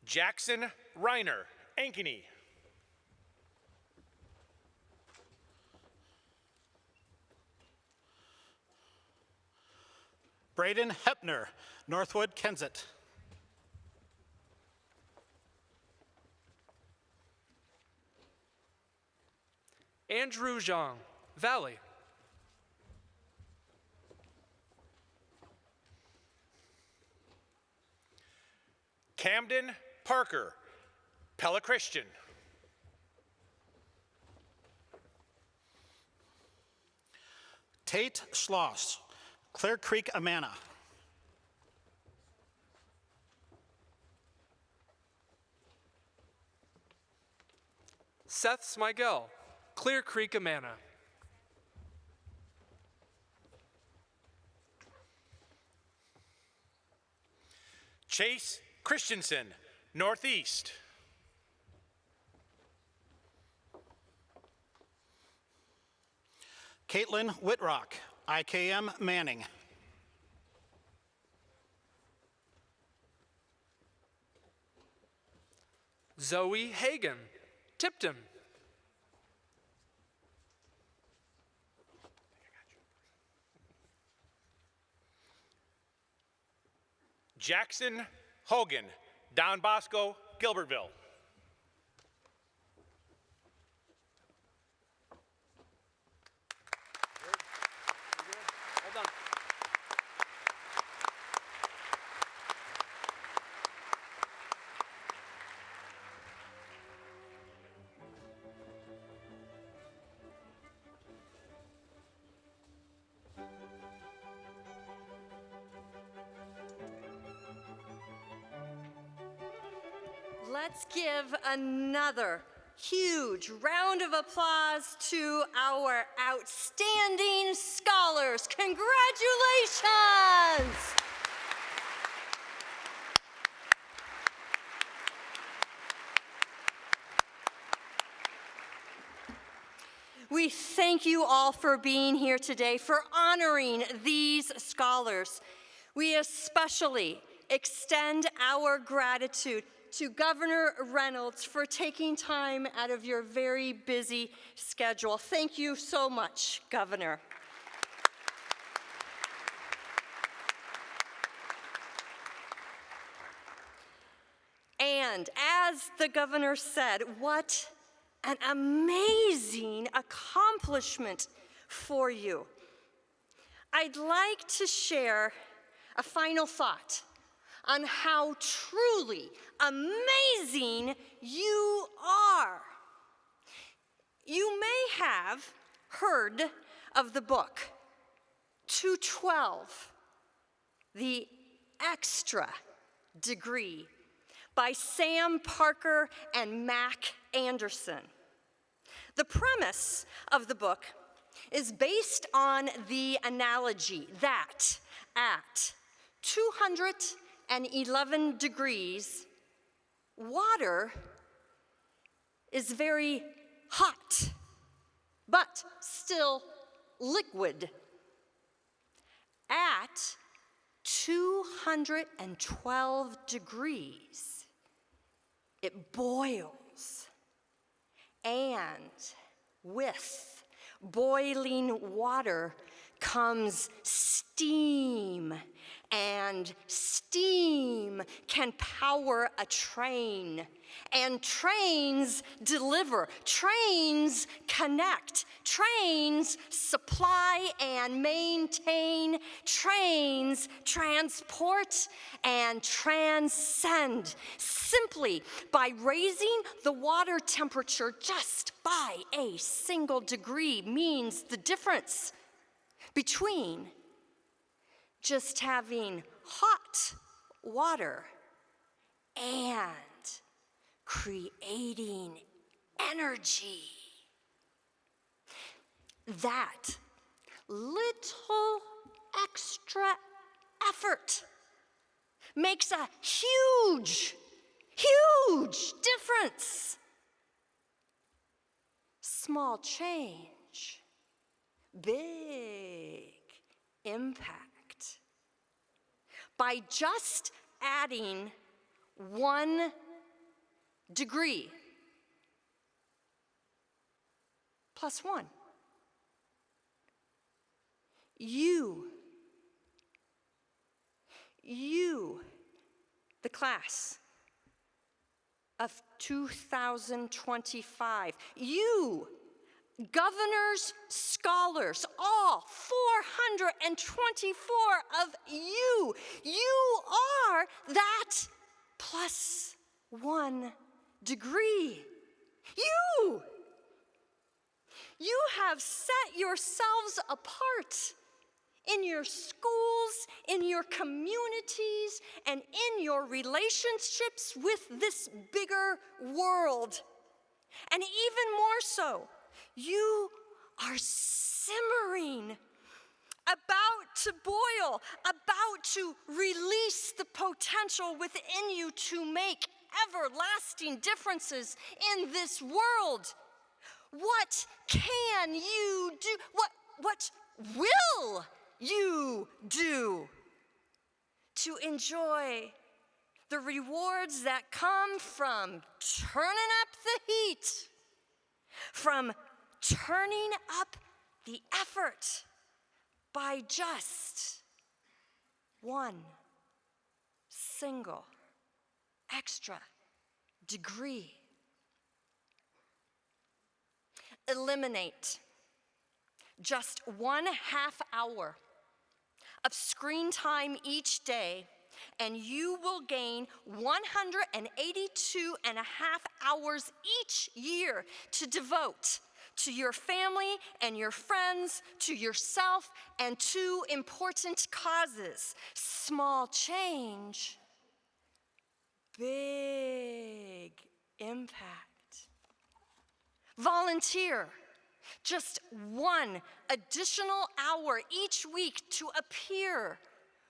[SPEAKER 8] Jackson Reiner, Ankeny.
[SPEAKER 9] Braden Hepner, Northwood, Kensett.
[SPEAKER 10] Andrew Zhang, Valley.
[SPEAKER 8] Camden Parker, Pella Christian.
[SPEAKER 9] Tate Schloss, Clear Creek, Amana.
[SPEAKER 10] Seth Smigel, Clear Creek, Amana.
[SPEAKER 8] Chase Christensen, Northeast.
[SPEAKER 9] Caitlin Whitrock, IKM Manning.
[SPEAKER 10] Zoe Hagan, Tipton.
[SPEAKER 8] Jackson Hogan, Don Bosco, Gilbertville.
[SPEAKER 10] Well done.
[SPEAKER 1] Let's give another huge round of applause to our outstanding scholars. Congratulations! We thank you all for being here today, for honoring these scholars. We especially extend our gratitude to Governor Reynolds for taking time out of your very busy schedule. Thank you so much, Governor. And as the governor said, what an amazing accomplishment for you. I'd like to share a final thought on how truly amazing you are. You may have heard of the book 212, The Extra Degree by Sam Parker and Mac Anderson. The premise of the book is based on the analogy that at 211 degrees, water is very hot, but still liquid. At 212 degrees, it boils. And with boiling water comes steam, and steam can power a train. And trains deliver, trains connect, trains supply and maintain, trains transport and transcend. Simply by raising the water temperature just by a single degree means the difference between just having hot water and creating energy. That little extra effort makes a huge, huge difference. Small change, big impact. By just adding 1 degree plus 1, you, the class of 2025, you, governors, scholars, all 424 of you are that plus 1 degree. You have set yourselves apart in your schools, in your communities, and in your relationships with this bigger world. And even more so, you are simmering, about to boil, about to release the potential within you to make everlasting differences in this world. What can you do? What will you do to enjoy the rewards that come from turning up the heat, from turning up the effort by just 1 single extra degree? Eliminate just 1/2 hour of screen time each day, and you will gain 182.5 hours each year to devote to your family and your friends, to yourself, and to important causes. Small change, big impact. Volunteer just 1 additional hour each week to a peer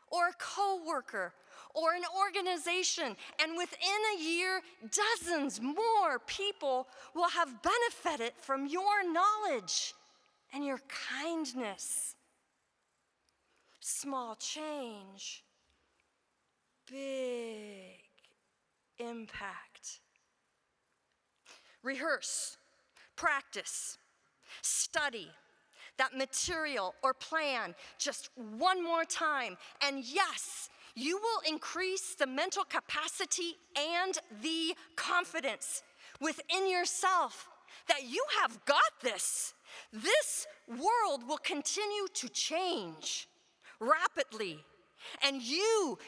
[SPEAKER 1] or a coworker or an organization, and within a year, dozens more people will have benefited from your knowledge and your kindness. Small change, big impact. Rehearse, practice, study that material or plan just 1 more time, and yes, you will increase the mental capacity and the confidence within yourself that you have got this. This world will continue to change rapidly, and you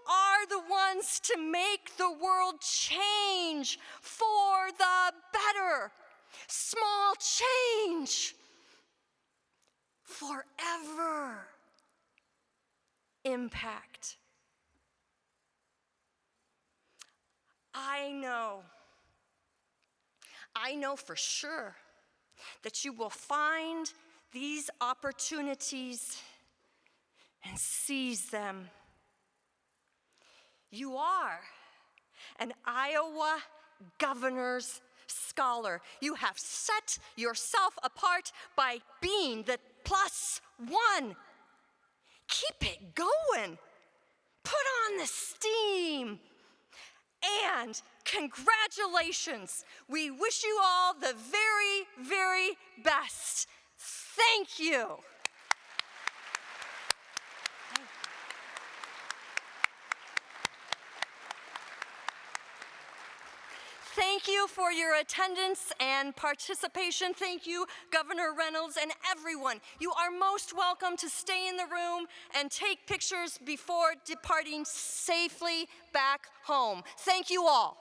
[SPEAKER 1] are the ones to make the world change for the better. Small change, forever impact. I know for sure that you will find these opportunities and seize them. You are an Iowa governor's scholar. You have set yourself apart by being the +1. Keep it going. Put on the steam. And congratulations. We wish you all the very, very best. Thank you. Thank you for your attendance and participation. Thank you, Governor Reynolds, and everyone. You are most welcome to stay in the room and take pictures before departing safely back home. Thank you all.